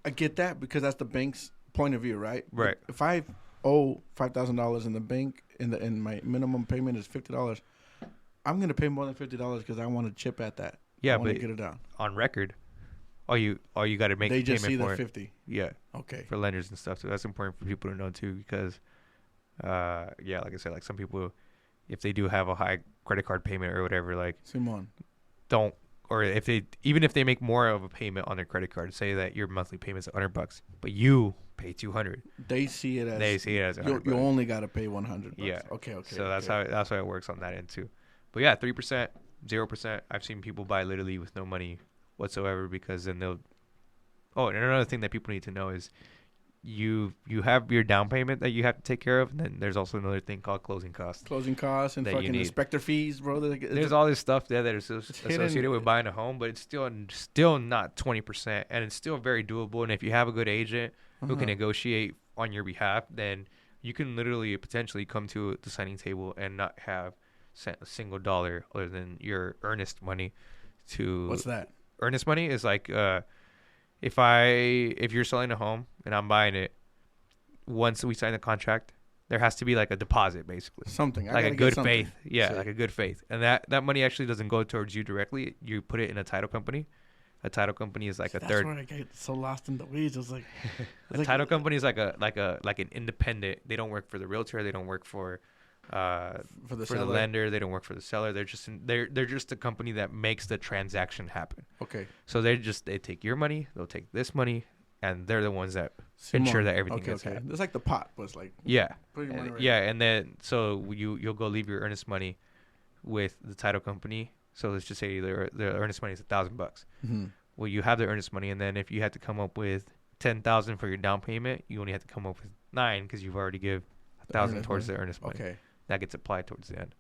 I get that because that's the bank's point of view, right? Right. If I owe $5,000 in the bank and my minimum payment is $50, I'm gonna pay more than $50 because I want to chip at that. Yeah, I want but to get it down. On record, all you got to make They a just see payment the for 50. Yeah. Okay. For lenders and stuff. So that's important for people to know too because, yeah, like I said, like some people, if they do have a high credit card payment or whatever, like Simon. don't, or if they make more of a payment on their credit card, say that your monthly payment is $100, but you pay $200. They see it as $100. you only got to pay $100. Yeah. Okay. So that's how it works on that end too. But yeah, 3%, 0%. I've seen people buy literally with no money whatsoever because then they'll. Oh, and another thing that people need to know is you have your down payment that you have to take care of, and then there's also another thing called closing costs. Closing costs and fucking inspector fees, bro. There's all this stuff there that is associated with buying a home, but it's still not 20%, and it's still very doable. And if you have a good agent who can negotiate on your behalf, then you can literally potentially come to the signing table and not have sent a single dollar other than your earnest money to. What's that? Earnest money is like if you're selling a home and I'm buying it, once we sign the contract, there has to be like a deposit basically. Something. Like a good faith. Yeah, like a good faith. And that money actually doesn't go towards you directly. You put it in a title company. A title company is like a third. That's where I get so lost in the weeds. It's like a title company is like an independent. They don't work for the realtor. They don't work for the lender. They don't work for the seller. They're just a company that makes the transaction happen. Okay. So they take your money, they'll take this money, and they're the ones that ensure that everything gets happened. It's like the pot was like. Yeah. Put your money right yeah, and then so you'll go leave your earnest money with the title company. So let's just say the earnest money is $1,000. Mm-hmm. Well, you have the earnest money, and then if you had to come up with $10,000 for your down payment, you only have to come up with $9,000 because you've already give $1,000 towards the earnest money. Okay. That gets applied towards the end.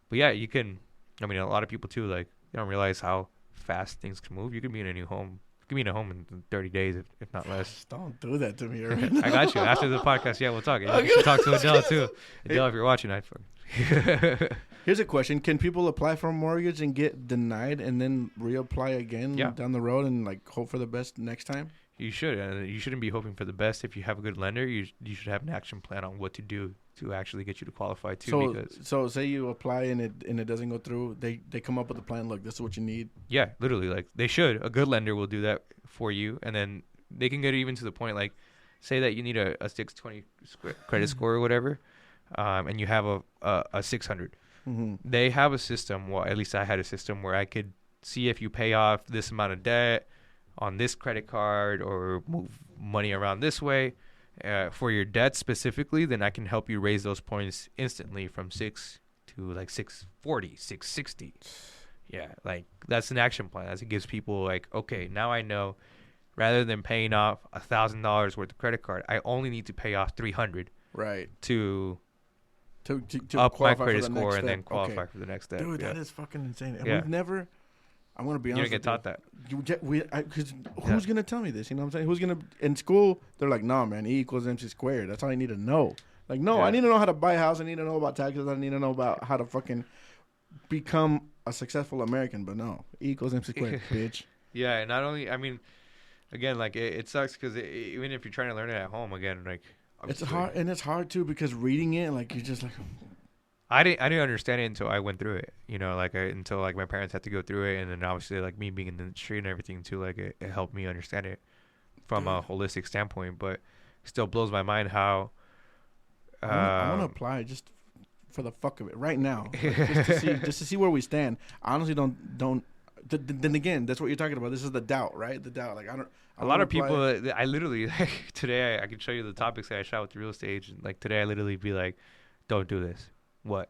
But yeah, you can. I mean, a lot of people too, like they don't realize how fast things can move. You could be in a new home. You could be in a home in 30 days, if not less. Don't do that to me, Irvin. I got you. After the podcast, yeah, we'll talk. You should talk to Adele too. Adele, if you're watching, Here's a question: can people apply for a mortgage and get denied, and then reapply again down the road, and like hope for the best next time? You should. You shouldn't be hoping for the best. If you have a good lender, you should have an action plan on what to do to actually get you to qualify too. So say you apply and it doesn't go through, they come up with a plan. Look, this is what you need. Yeah, literally, like they should. A good lender will do that for you, and then they can get even to the point like, say that you need a 620 credit score or whatever, and you have a 600. Mm-hmm. They have a system. Well, at least I had a system where I could see if you pay off this amount of debt on this credit card or move money around this way for your debt specifically, then I can help you raise those points instantly from 6 to like 640, 660. Yeah, like that's an action plan. As it gives people like, okay, now I know rather than paying off $1,000 worth of credit card, I only need to pay off $300 right to up my credit score and then qualify for the next step. Dude, that is fucking insane. And yeah. we've never. I'm gonna be honest. You don't get taught that. Because who's gonna tell me this? You know what I'm saying? Who's gonna in school? They're like, no, man. E equals MC squared. That's all I need to know. Like, no, I need to know how to buy a house. I need to know about taxes. I need to know about how to fucking become a successful American. But no, E equals MC squared, bitch. Yeah, and not only. I mean, again, like it sucks because even if you're trying to learn it at home, again, like it's hard, and it's hard too because reading it, like you're just like. I didn't understand it until I went through it, you know, like until like my parents had to go through it, and then obviously like me being in the industry and everything too, like it helped me understand it from a holistic standpoint. But it still blows my mind how I want to apply just for the fuck of it right now, like, just to see where we stand. I honestly don't. Then again, that's what you're talking about. This is the doubt, right? The doubt. Like a lot of people. I literally like today. I can show you the topics that I shot with the real estate agent. Like today, I literally be like, "Don't do this." What?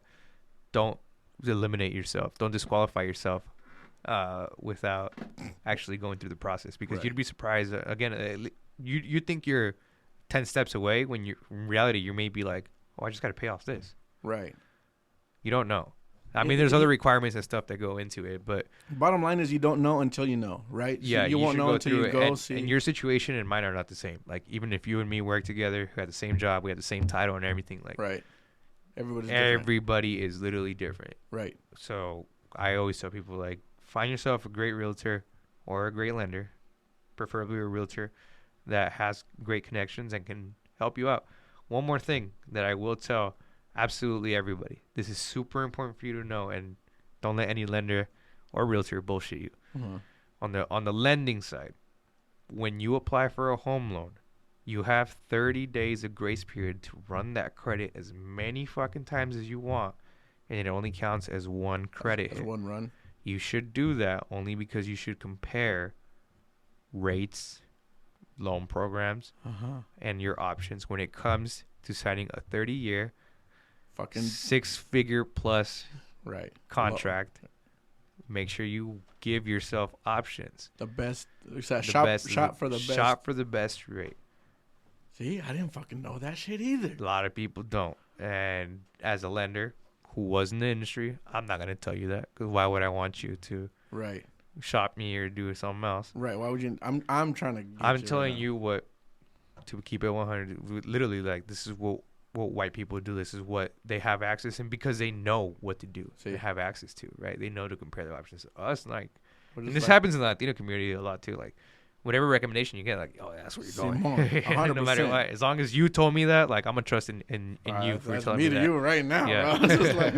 Don't eliminate yourself. Don't disqualify yourself. without actually going through the process, because Right. you'd be surprised. Again, you think you're 10 steps away when you in reality you may be like, oh, I just got to pay off this. Right. You don't know. I mean, there's other requirements and stuff that go into it, but Bottom line is you don't know until you know, right? So yeah, you won't should know go until through you it. go And, see. and your situation and mine are not the same. Like, even if you and me work together, we had the same job, we had the same title and everything. Like, Right. Everybody's different. everybody is literally different. Right. So I always tell people, like, find yourself a great realtor or a great lender, preferably a realtor that has great connections and can help you out. One more thing that I will tell absolutely everybody. This is super important for you to know, and don't let any lender or realtor bullshit you. Mm-hmm. On the lending side, when you apply for a home loan, you have 30 days of grace period to run that credit as many fucking times as you want, and it only counts as one credit That's hit. one run. You should do that only because you should compare rates, loan programs, and your options when it comes to signing a 30-year, Fucking 6-figure plus right. contract. Make sure you give yourself options. The best. The Shop best- for the best. Shop for the best rate. See, I didn't fucking know that shit either. A lot of people don't. And as a lender who was in the industry, I'm not going to tell you that, because why would I want you to Right. shop me or do something else? Right. Why would you? I'm trying to. Get I'm you telling right you what, to keep it 100, literally, like, this is what white people do. This is what they have access in, because they know what to do. See. They have access to, right? They know to compare their options. Us, like, We're and just this like, happens in the Latino community a lot too. Like, whatever recommendation you get, like, oh, that's where you're going. Simón, No matter 100%. what, as long as you told me that, like, I'm gonna trust in you for that's telling me me to that. you right now. Yeah. Bro. It's just like,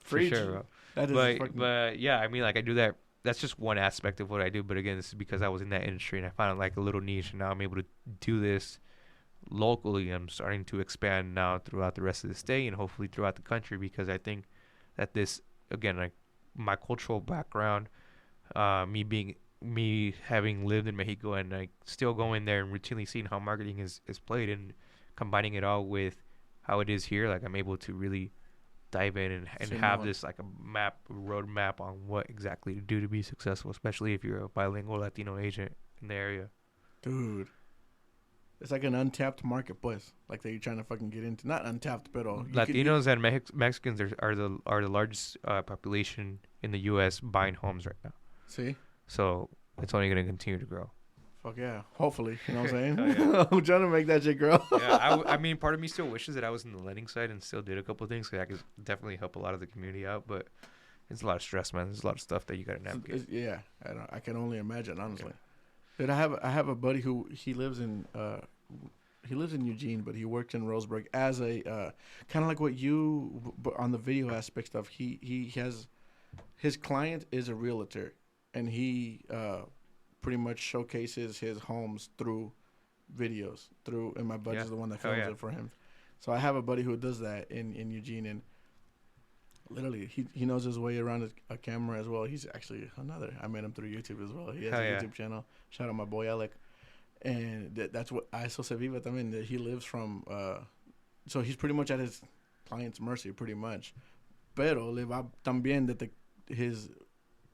For preach. sure, bro. That is But fucking, but yeah, I mean, like, I do that. That's just one aspect of what I do. But again, this is because I was in that industry and I found like a little niche, and now I'm able to do this locally. I'm starting to expand now throughout the rest of the state and hopefully throughout the country, because I think that this, again, like, my cultural background, me having lived in Mexico and like still going there and routinely seeing how marketing is played and combining it all with how it is here, like, I'm able to really dive in and have this like a roadmap on what exactly to do to be successful, especially if you're a bilingual Latino agent in the area. dude. It's like an untapped market, pues. Like that you're trying to fucking get into. Not untapped, but Latinos and Mexicans are the largest population in the U.S. buying homes right now. See? So it's only going to continue to grow. Fuck yeah. Hopefully. You know what I'm saying? Oh, yeah. I'm trying to make that shit grow. Yeah, I mean, part of me still wishes that I was in the lending side and still did a couple of things, because I could definitely help a lot of the community out. But it's a lot of stress, man. There's a lot of stuff that you got to navigate. Yeah. I can only imagine, honestly. Dude, I have a buddy who he lives in Eugene, but he works in Roseburg as a kind of like what you, but on the video aspect stuff. He has, his client is a realtor, and he pretty much showcases his homes through videos. And my buddy's the one that films it for him. So I have a buddy who does that in Eugene, and literally he knows his way around a camera as well. He's actually I met him through YouTube as well. He has a YouTube channel. Shout out my boy Alec. And that's what I so se vive también, that he lives from, so he's pretty much at his client's mercy, pretty much. Pero le va también that his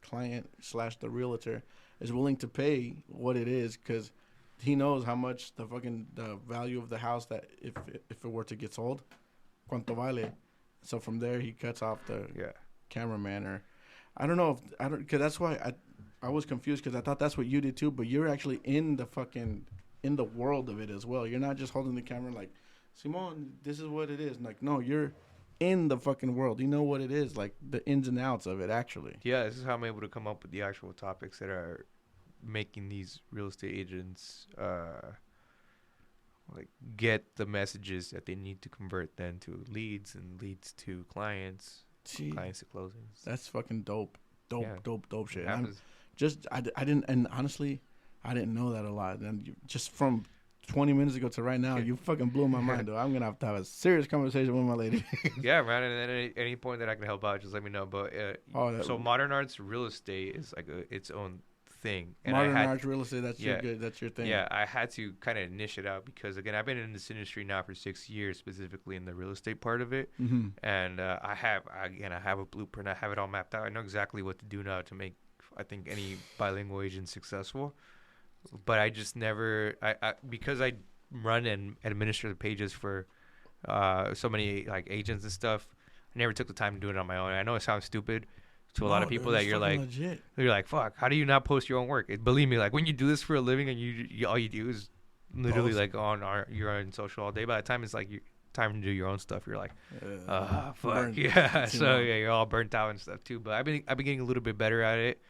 client / the realtor is willing to pay what it is, because he knows how much the value of the house, that if it were to get sold, cuánto vale. So from there he cuts off the cameraman, or I don't know because that's why I was confused, because I thought that's what you did too, but you're actually in the world of it as well. You're not just holding the camera like, Simon, this is what it is. Like, no, you're in the fucking world. You know what it is, like the ins and outs of it, actually. Yeah, this is how I'm able to come up with the actual topics that are making these real estate agents like get the messages that they need to convert then to leads, and leads to clients, clients to closings. That's fucking dope shit. I didn't, and honestly, I didn't know that a lot. And just from 20 minutes ago to right now, you fucking blew my mind, though. I'm gonna have to have a serious conversation with my lady. Yeah, man. And then any point that I can help out, just let me know. But so Modern Arts Real Estate is like its own thing. And Modern Arts Real Estate, that's your thing. Yeah, I had to kind of niche it out, because again, I've been in this industry now for 6 years, specifically in the real estate part of it. And I have a blueprint. I have it all mapped out. I know exactly what to do now to make I think any bilingual agent's successful. But I just never, because I run and administer the pages for so many like agents and stuff, I never took the time to do it on my own. I know it sounds stupid to a lot of people that you're like, fuck, how do you not post your own work? Believe me, like when you do this for a living and you all you do is literally like you're on social all day. By the time it's like time to do your own stuff, you're like, fuck yeah. So yeah, you're all burnt out and stuff too. But I've been getting a little bit better at it.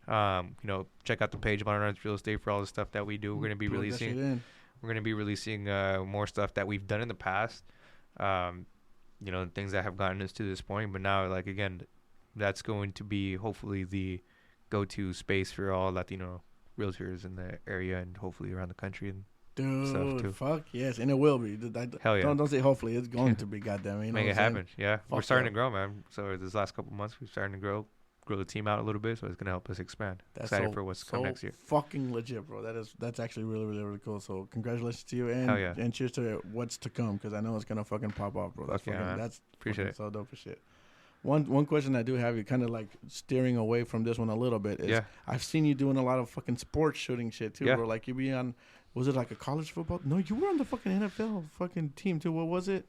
Check out the page Modern Arts Real Estate for all the stuff that we do. We're gonna be releasing more stuff that we've done in the past. Things that have gotten us to this point. But now, like again, that's going to be hopefully the go-to space for all Latino realtors in the area and hopefully around the country and stuff too. Fuck yes, and it will be. Hell yeah! Don't say hopefully. It's going to be. Goddamn, you know make it happen. Yeah, we're starting to grow, yeah. man. So this last couple months, we're starting to grow the team out a little bit. So it's gonna help us expand. That's excited for what's come next year. Fucking legit, bro. That's actually really, really, really cool. So congratulations to you and and cheers to what's to come because I know it's gonna fucking pop off, bro. That's appreciate it. So dope as shit. One question I do have, you kind of like steering away from this one a little bit is I've seen you doing a lot of fucking sports shooting shit too, bro. Like you be on, was it like a college football? No, you were on the fucking NFL fucking team too. What was it?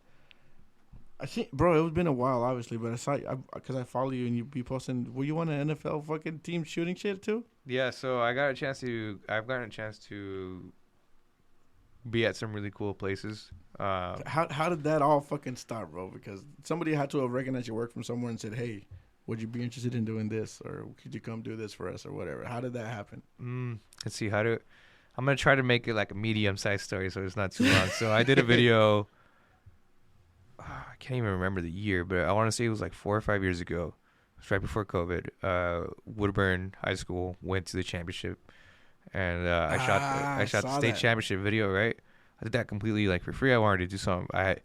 I think, bro, it's been a while, obviously, but I saw because I follow you and you be posting. Were you on an NFL fucking team shooting shit too? Yeah, so I've gotten a chance to be at some really cool places. How did that all fucking start, bro? Because somebody had to have recognized your work from somewhere and said, "Hey, would you be interested in doing this, or could you come do this for us, or whatever?" How did that happen? Let's see I'm gonna try to make it like a medium-sized story, so it's not too long. So I did a video. I can't even remember the year, but I want to say it was like 4 or 5 years ago. It was right before COVID. Woodburn High School went to the championship, and I shot the state championship video. Right, I did that completely like for free. I wanted to do something. I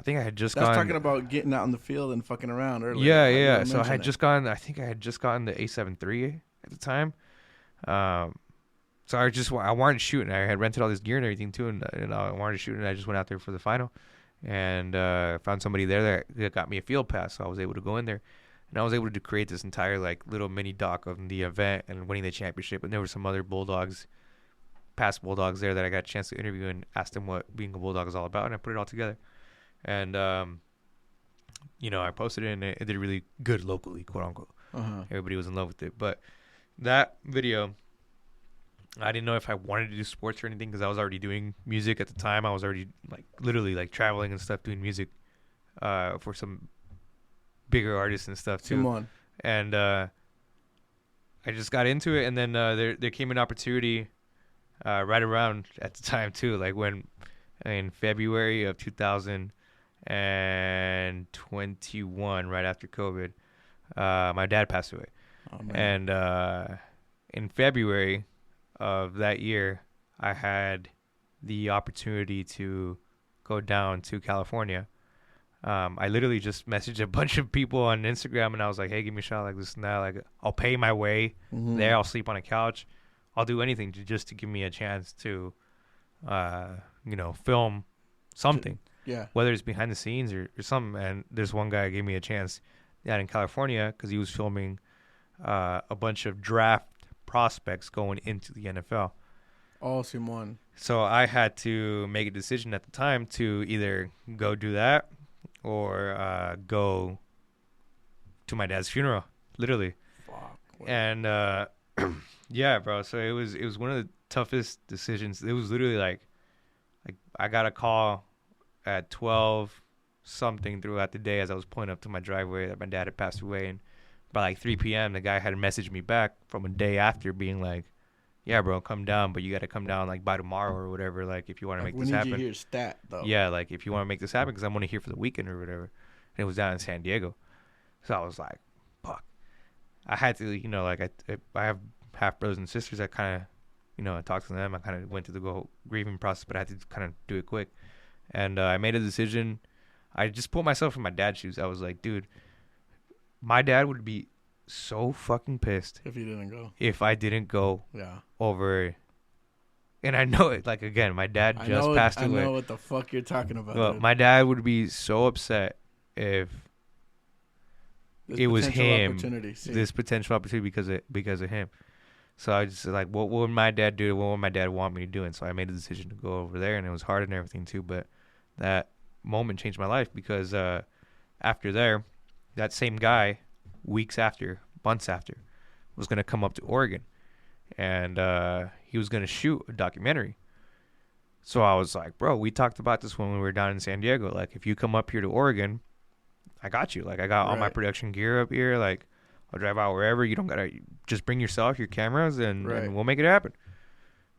think I had just gone. That's talking about getting out in the field and fucking around earlier. Yeah. So I had just gotten. I think I had just gotten the A73 at the time. So I wanted to shoot, and I had rented all this gear and everything too, and I wanted to shoot, and I just went out there for the final, and found somebody there that got me a field pass, so I was able to go in there, and I was able to create this entire like little mini doc of the event and winning the championship, and there were some other past Bulldogs there that I got a chance to interview and ask them what being a Bulldog is all about, and I put it all together, and I posted it, and it did really good locally, quote unquote. Everybody was in love with it, but that video, I didn't know if I wanted to do sports or anything because I was already doing music at the time. I was already like literally like traveling and stuff, doing music for some bigger artists and stuff too. Come on. And I just got into it, and then there came an opportunity right around at the time too, like when in February of 2021, right after COVID, my dad passed away. Oh, man. And in February of that year, I had the opportunity to go down to California. I literally just messaged a bunch of people on Instagram, and I was like, "Hey, give me a shot like this and that. Like, I'll pay my way there. I'll sleep on a couch. I'll do anything just to give me a chance to, film something. Yeah. Whether it's behind the scenes or something." And there's one guy who gave me a chance out in California because he was filming a bunch of draft prospects going into the NFL. Oh, Simon. So I had to make a decision at the time to either go do that or go to my dad's funeral, literally. Fuck. And yeah, bro. So it was one of the toughest decisions. It was literally like I got a call at 12 something throughout the day as I was pulling up to my driveway that my dad had passed away, and by like 3 p.m., the guy had messaged me back from a day after being like, "Yeah, bro, come down, but you got to come down like by tomorrow or whatever. Like if you want to make this happen." We need you here stat though. Yeah, like if you want to make this happen, because I'm only here for the weekend or whatever. And it was down in San Diego, so I was like, "Fuck." I had to, I have half brothers and sisters. I kind of, I talked to them. I kind of went through the whole grieving process, but I had to kind of do it quick. And I made a decision. I just put myself in my dad's shoes. I was like, dude, my dad would be so fucking pissed if I didn't go yeah over. And I know it, like, again, my dad just passed away. I know what the fuck you're talking about. Well, my dad would be so upset if This it was potential him. opportunity, see. This potential opportunity because of him. So I just like, what would my dad do? What would my dad want me to do? And so I made the decision to go over there, and it was hard and everything too. But that moment changed my life because after there, that same guy, months after, was gonna come up to Oregon, and he was gonna shoot a documentary. So I was like, bro, we talked about this when we were down in San Diego. Like, if you come up here to Oregon, I got you. Like, I got all my production gear up here. Like, I'll drive out wherever. You don't gotta just bring yourself, your cameras, and we'll make it happen.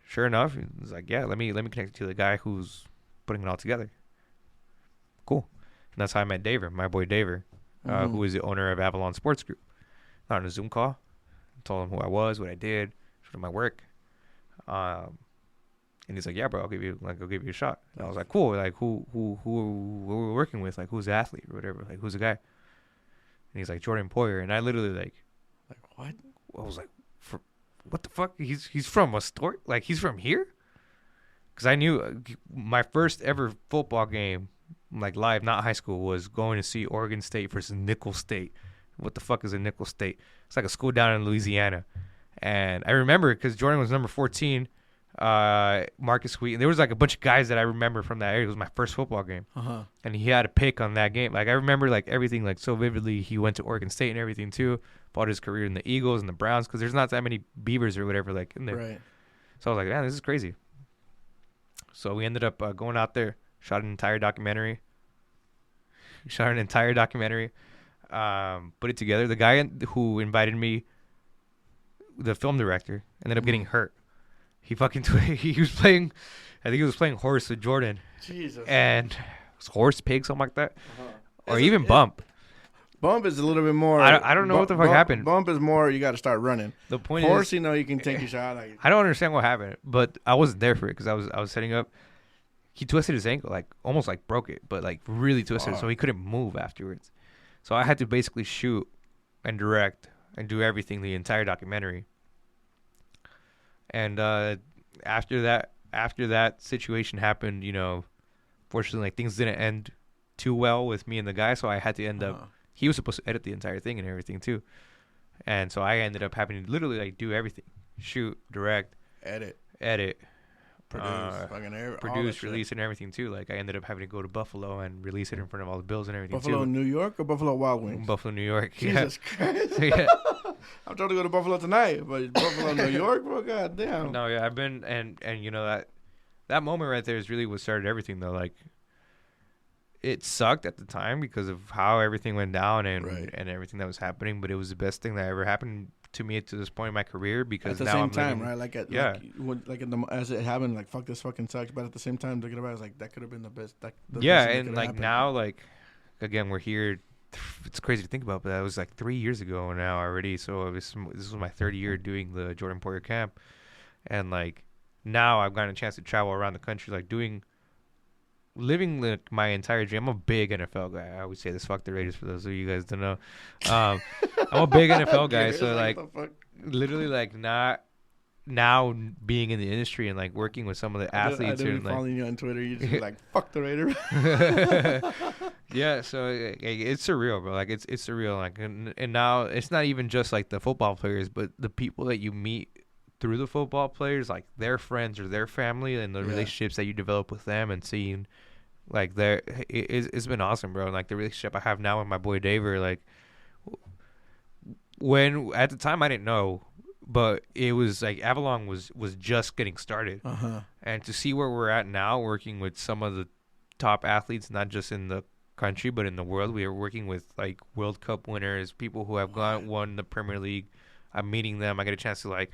Sure enough, he's like, yeah, let me connect you to the guy who's putting it all together. Cool. And that's how I met Daver, my boy Daver, who is the owner of Avalon Sports Group. Got on a Zoom call, told him who I was, what I did, showed him my work. And he's like, yeah, bro, I'll give you a shot. And I was like, cool. Like, who are we working with? Like, who's the athlete or whatever? Like, who's the guy? And he's like, Jordan Poyer. And I literally like what? I was like, what the fuck? He's from a store? Like, he's from here? Because I knew my first ever football game, like live, not high school, was going to see Oregon State versus Nickel State. What the fuck is a Nickel State? It's like a school down in Louisiana. And I remember because Jordan was number 14. Marcus Sweet, and there was like a bunch of guys that I remember from that area. It was my first football game, and he had a pick on that game. Like, I remember like everything like so vividly. He went to Oregon State and everything too. Fought his career in the Eagles and the Browns because there's not that many Beavers or whatever like in there. Right. So I was like, man, this is crazy. So we ended up going out there, shot an entire documentary. Put it together. The guy who invited me, the film director, ended up getting hurt. He was playing, I think he was playing horse with Jordan. Jesus. And it was horse, pig, something like that. Or even bump. Bump is a little bit more. I don't know what the fuck happened. Bump is more, you got to start running. The point horse, is, you can take your shot. Like, I don't understand what happened, but I wasn't there for it because I was setting up. He twisted his ankle, like almost like broke it, but like really twisted, so he couldn't move afterwards. So I had to basically shoot and direct and do everything, the entire documentary. And after that situation happened, fortunately, like, things didn't end too well with me and the guy, so I had to end up. He was supposed to edit the entire thing and everything too, and so I ended up having to literally like do everything: shoot, direct, edit, produce, release, and everything too. Like, I ended up having to go to Buffalo and release it in front of all the Bills and everything. Buffalo, too. New York, or Buffalo Wild Wings? Buffalo, New York. Jesus Christ. Yeah. I'm trying to go to Buffalo tonight, but Buffalo, New York, bro, goddamn. No, yeah, I've been, and that moment right there is really what started everything, though. Like, it sucked at the time because of how everything went down and everything that was happening, but it was the best thing that ever happened to me to this point in my career because at the now same I'm time, living, right? Like, as it happened, like, fuck, this fucking sucks. But at the same time, looking about it, I was like, that could have been the best. And like happened. Now, like, again, we're here. It's crazy to think about, but that was like 3 years ago now already. So this was my third year doing the Jordan Poyer camp, and like now I've gotten a chance to travel around the country, like living like my entire dream. I'm a big NFL guy. I always say this, fuck the Raiders, for those of you guys don't know. I'm a big NFL guy, so like literally like not now being in the industry and like working with some of the athletes. I and like following you on Twitter, you just be like, fuck the Raiders. Yeah, so it's surreal, bro. Like it's surreal. Like and now it's not even just like the football players, but the people that you meet through the football players, like their friends or their family, and the relationships that you develop with them, and seeing like it's been awesome, bro. And like the relationship I have now with my boy Daver, like when at the time I didn't know, but it was like Avalon was just getting started, and to see where we're at now, working with some of the top athletes, not just in the country but in the world. We are working with like World Cup winners, people who have won the Premier League. I'm meeting them. I get a chance to like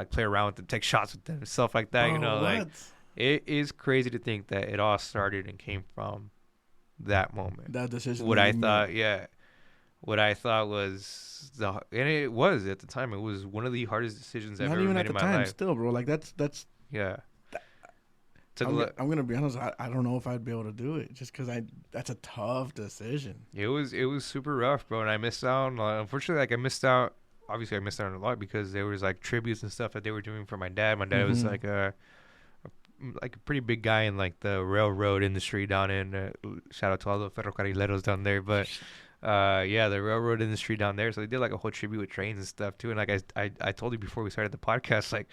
play around with them, take shots with them, stuff like that. Like it is crazy to think that it all started and came from that moment. That decision. What I thought was and it was at the time. It was one of the hardest decisions I've ever made in my life. Not even at the time, still, bro. Like that's yeah. I'm gonna be honest. I don't know if I'd be able to do it just because that's a tough decision. It was super rough, bro, and I missed out. Unfortunately, like I missed out. Obviously, I missed out on a lot because there was like tributes and stuff that they were doing for my dad. My dad was like a pretty big guy in like the railroad industry down in. Shout out to all the ferrocarrileros down there, but the railroad industry down there. So they did like a whole tribute with trains and stuff too. And like I told you before we started the podcast, like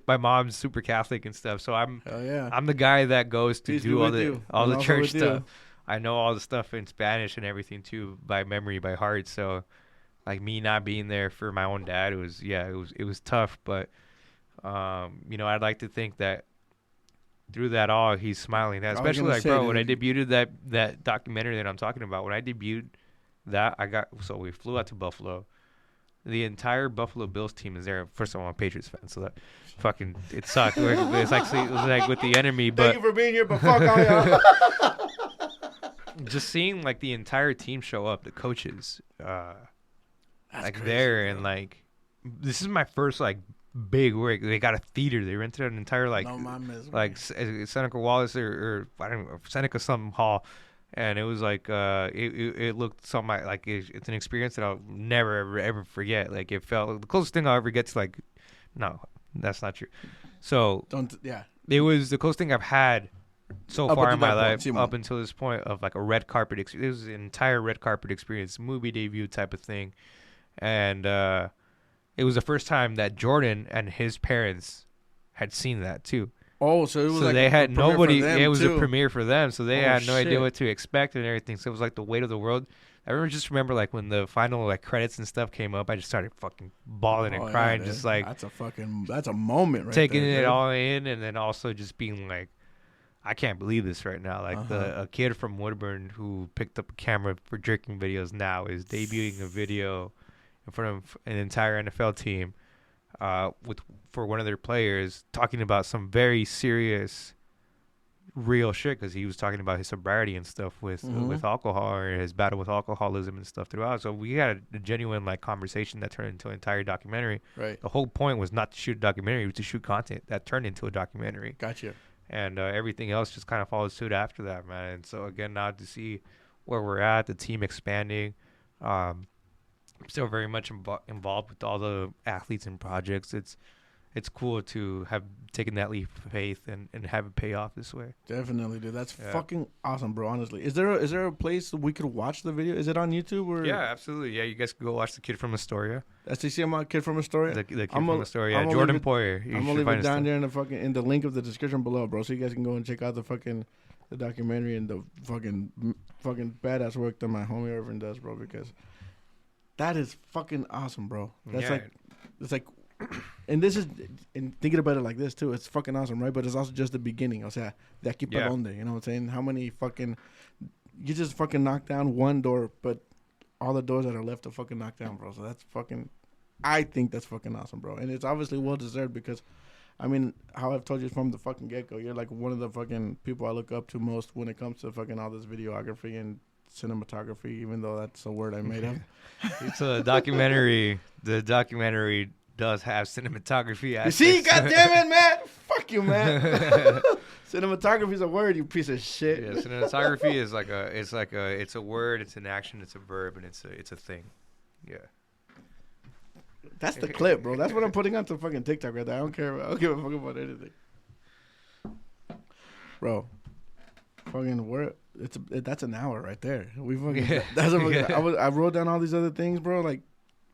my mom's super Catholic and stuff. So I'm the guy that goes to do all the church stuff. I know all the stuff in Spanish and everything too by memory, by heart. So like me not being there for my own dad, it was tough. But I'd like to think that through that all, he's smiling. Especially like, bro, when I debuted that documentary that I'm talking about, when I debuted that, we flew out to Buffalo. The entire Buffalo Bills team is there. First of all, I'm a Patriots fan, so that fucking it sucked. It was like with the enemy. But thank you for being here, but fuck all y'all. Just seeing like the entire team show up, the coaches, like crazy, there, bro. and like this is my first like big work. They got a theater. They rented an entire Seneca Wallace or I don't know, Seneca something hall, and it was like it looked something like it's an experience that I'll never ever forget. Like it felt the closest thing I'll ever get to like, no, that's not true. So it was the closest thing I've had so far in my life up until this point of like a red carpet experience. It was an entire red carpet experience, movie debut type of thing, and it was the first time that Jordan and his parents had seen that too. Oh, so it was they had nobody. It was too. A premiere for them, so they had no idea what to expect and everything. So it was like the weight of the world. I remember like when the final like credits and stuff came up, I just started fucking bawling and crying, just like that's a moment, right? Taking it all in, and then also just being like, I can't believe this right now. Like a kid from Woodburn who picked up a camera for jerking videos now is debuting a video in front of an entire NFL team for one of their players, talking about some very serious, real shit, because he was talking about his sobriety and stuff with alcohol, or his battle with alcoholism and stuff throughout. So we had a genuine like conversation that turned into an entire documentary. Right. The whole point was not to shoot a documentary; it was to shoot content that turned into a documentary. Gotcha. And everything else just kind of followed suit after that, man. And so again, now to see where we're at, the team expanding, I'm still very much involved with all the athletes and projects. It's cool to have taken that leap of faith and have it pay off this way. Definitely, dude. That's fucking awesome, bro. Honestly, is there a place we could watch the video? Is it on YouTube or? Yeah, absolutely. Yeah, you guys can go watch The Kid from Astoria. STCM Kid from Astoria. The Kid from Astoria. Jordan Poyer. I'm gonna leave it down there in the link of the description below, bro. So you guys can go and check out the documentary and the fucking badass work that my homie Irvin does, bro. Because that is fucking awesome, bro. It's like. And this is, and thinking about it like this too, it's fucking awesome, right? But it's also just the beginning. O sea, de aquí para donde, you know what I'm saying? How many you just fucking knock down one door, but all the doors that are left to fucking knock down, bro. So that's fucking, I think that's fucking awesome, bro. And it's obviously well deserved because, I mean, how I've told you from the fucking get-go, you're like one of the fucking people I look up to most when it comes to fucking all this videography and cinematography, even though that's a word I made up. It's a documentary. The documentary does have cinematography aspects. You see, goddammit, man! Fuck you, man. Cinematography is a word, you piece of shit. Yeah, cinematography is it's a word, it's an action, it's a verb, and it's a thing. Yeah. That's the clip, bro. That's what I'm putting onto fucking TikTok right there. I don't care. I don't give a fuck about anything, bro. Fucking that's an hour right there. We fucking I wrote down all these other things, bro. Like.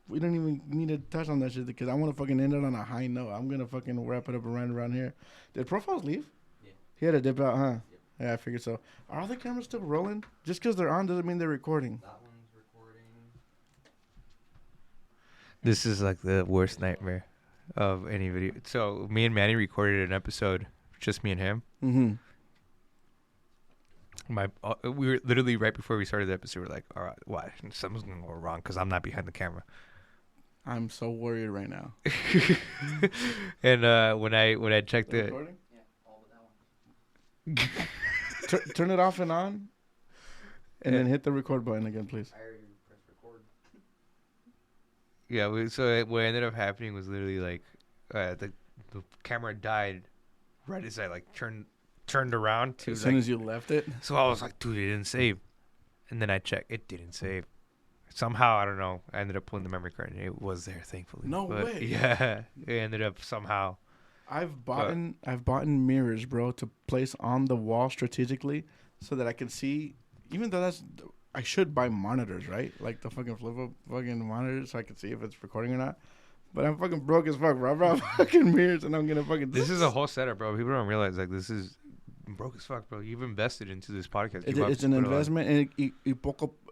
We don't even need to touch on that shit because I want to fucking end it on a high note. I'm going to fucking wrap it up around here. Did Profiles leave? Yeah. He had to dip out, huh? Yep. Yeah, I figured so. Are all the cameras still rolling? Just because they're on doesn't mean they're recording. That one's recording. This is like the worst nightmare of any video. So me and Manny recorded an episode, just me and him. Mm-hmm. We were literally right before we started the episode, we're like, all right, why? Something's going to go wrong because I'm not behind the camera. I'm so worried right now. And when I checked the recording? Yeah, all but that one. Turn it off and on, and then hit the record button again, please. I already pressed record. Yeah, so what ended up happening was literally like the camera died right as I like turned around to as soon as you left it. So I was like, dude, it didn't save, and then I checked, it didn't save. Somehow, I don't know, I ended up pulling the memory card and it was there, thankfully. No way. Yeah, it ended up somehow. I've bought mirrors, bro, to place on the wall strategically so that I can see, even though I should buy monitors, right? Like the fucking flip up fucking monitors, so I can see if it's recording or not. But I'm fucking broke as fuck, bro. I brought fucking mirrors, and I'm gonna fucking. This is a whole setup, bro. People don't realize like this is broke as fuck, bro. You've invested into this podcast. It's an investment, and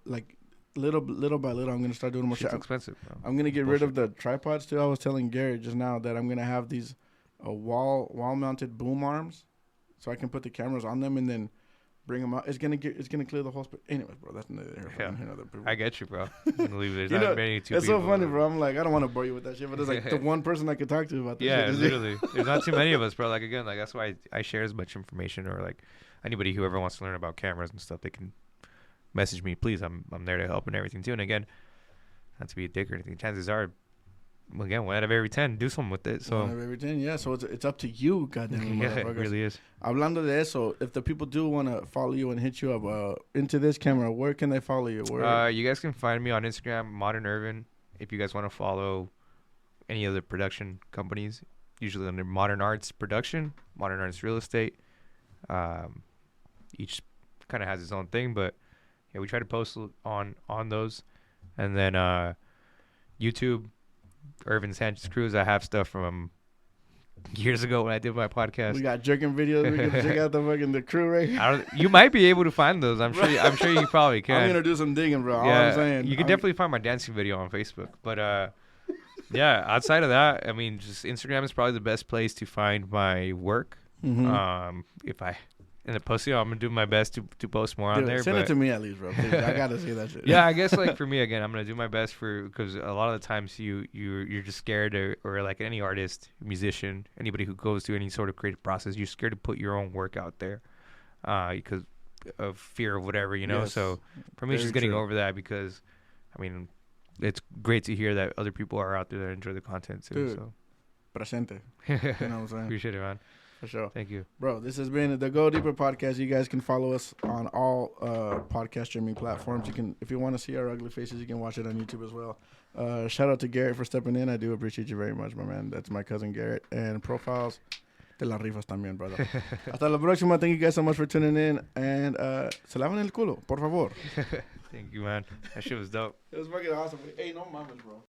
like little by little, I'm gonna start doing more shit. It's expensive, bro. I'm gonna get rid of the tripods too. I was telling Garrett just now that I'm gonna have these wall mounted boom arms, so I can put the cameras on them and then bring them out. It's gonna clear the whole space. Anyways, bro, that's another. I get you, bro. Believe there's you not know, many two it's people. so funny, bro. I'm like, I don't want to bore you with that shit, but there's like the one person I could talk to about this. Yeah, shit. literally. There's not too many of us, bro. Like again, like that's why I share as much information, or like anybody who ever wants to learn about cameras and stuff, they can message me, please. I'm there to help and everything too. And again, not to be a dick or anything. Chances are, again, 1 out of every 10 do something with it. So 1 out of every 10, yeah. So it's up to you, goddamn. yeah, it really is. Hablando de eso, if the people do want to follow you and hit you up into this camera, where can they follow you? You guys can find me on Instagram, modernirvin. If you guys want to follow any other production companies, usually under Modern Arts Production, Modern Arts Real Estate. Each kind of has its own thing, but yeah, we try to post on those. And then YouTube, Irvin Sanchez Cruz. I have stuff from years ago when I did my podcast. We got jerking videos. We can check out the crew right. You might be able to find those. I'm sure you probably can. I'm gonna do some digging, bro. Yeah, all I'm saying. You can definitely find my dancing video on Facebook. But yeah, outside of that, I mean, just Instagram is probably the best place to find my work. Mm-hmm. If I end up posting, I'm gonna do my best to post more on there. Send it to me at least, bro. Please. I gotta see that shit. Yeah, I guess like for me again, I'm gonna do my best because a lot of the times you're just scared or like any artist, musician, anybody who goes through any sort of creative process, you're scared to put your own work out there, because of fear of whatever, you know. Yes. So for me, it's just getting over that because, I mean, it's great to hear that other people are out there that enjoy the content too. Dude, so presente. You know what I'm saying? Appreciate it, man. For sure. Thank you. Bro, this has been the Go Deeper podcast. You guys can follow us on all podcast streaming platforms. You can, if you want to see our ugly faces, you can watch it on YouTube as well. Shout out to Garrett for stepping in. I do appreciate you very much, my man. That's my cousin Garrett. And profiles, te la rifas también, brother. Hasta la próxima. Thank you guys so much for tuning in. And se lavan el culo, por favor. Thank you, man. That shit was dope. It was fucking awesome. Hey, no mames, bro.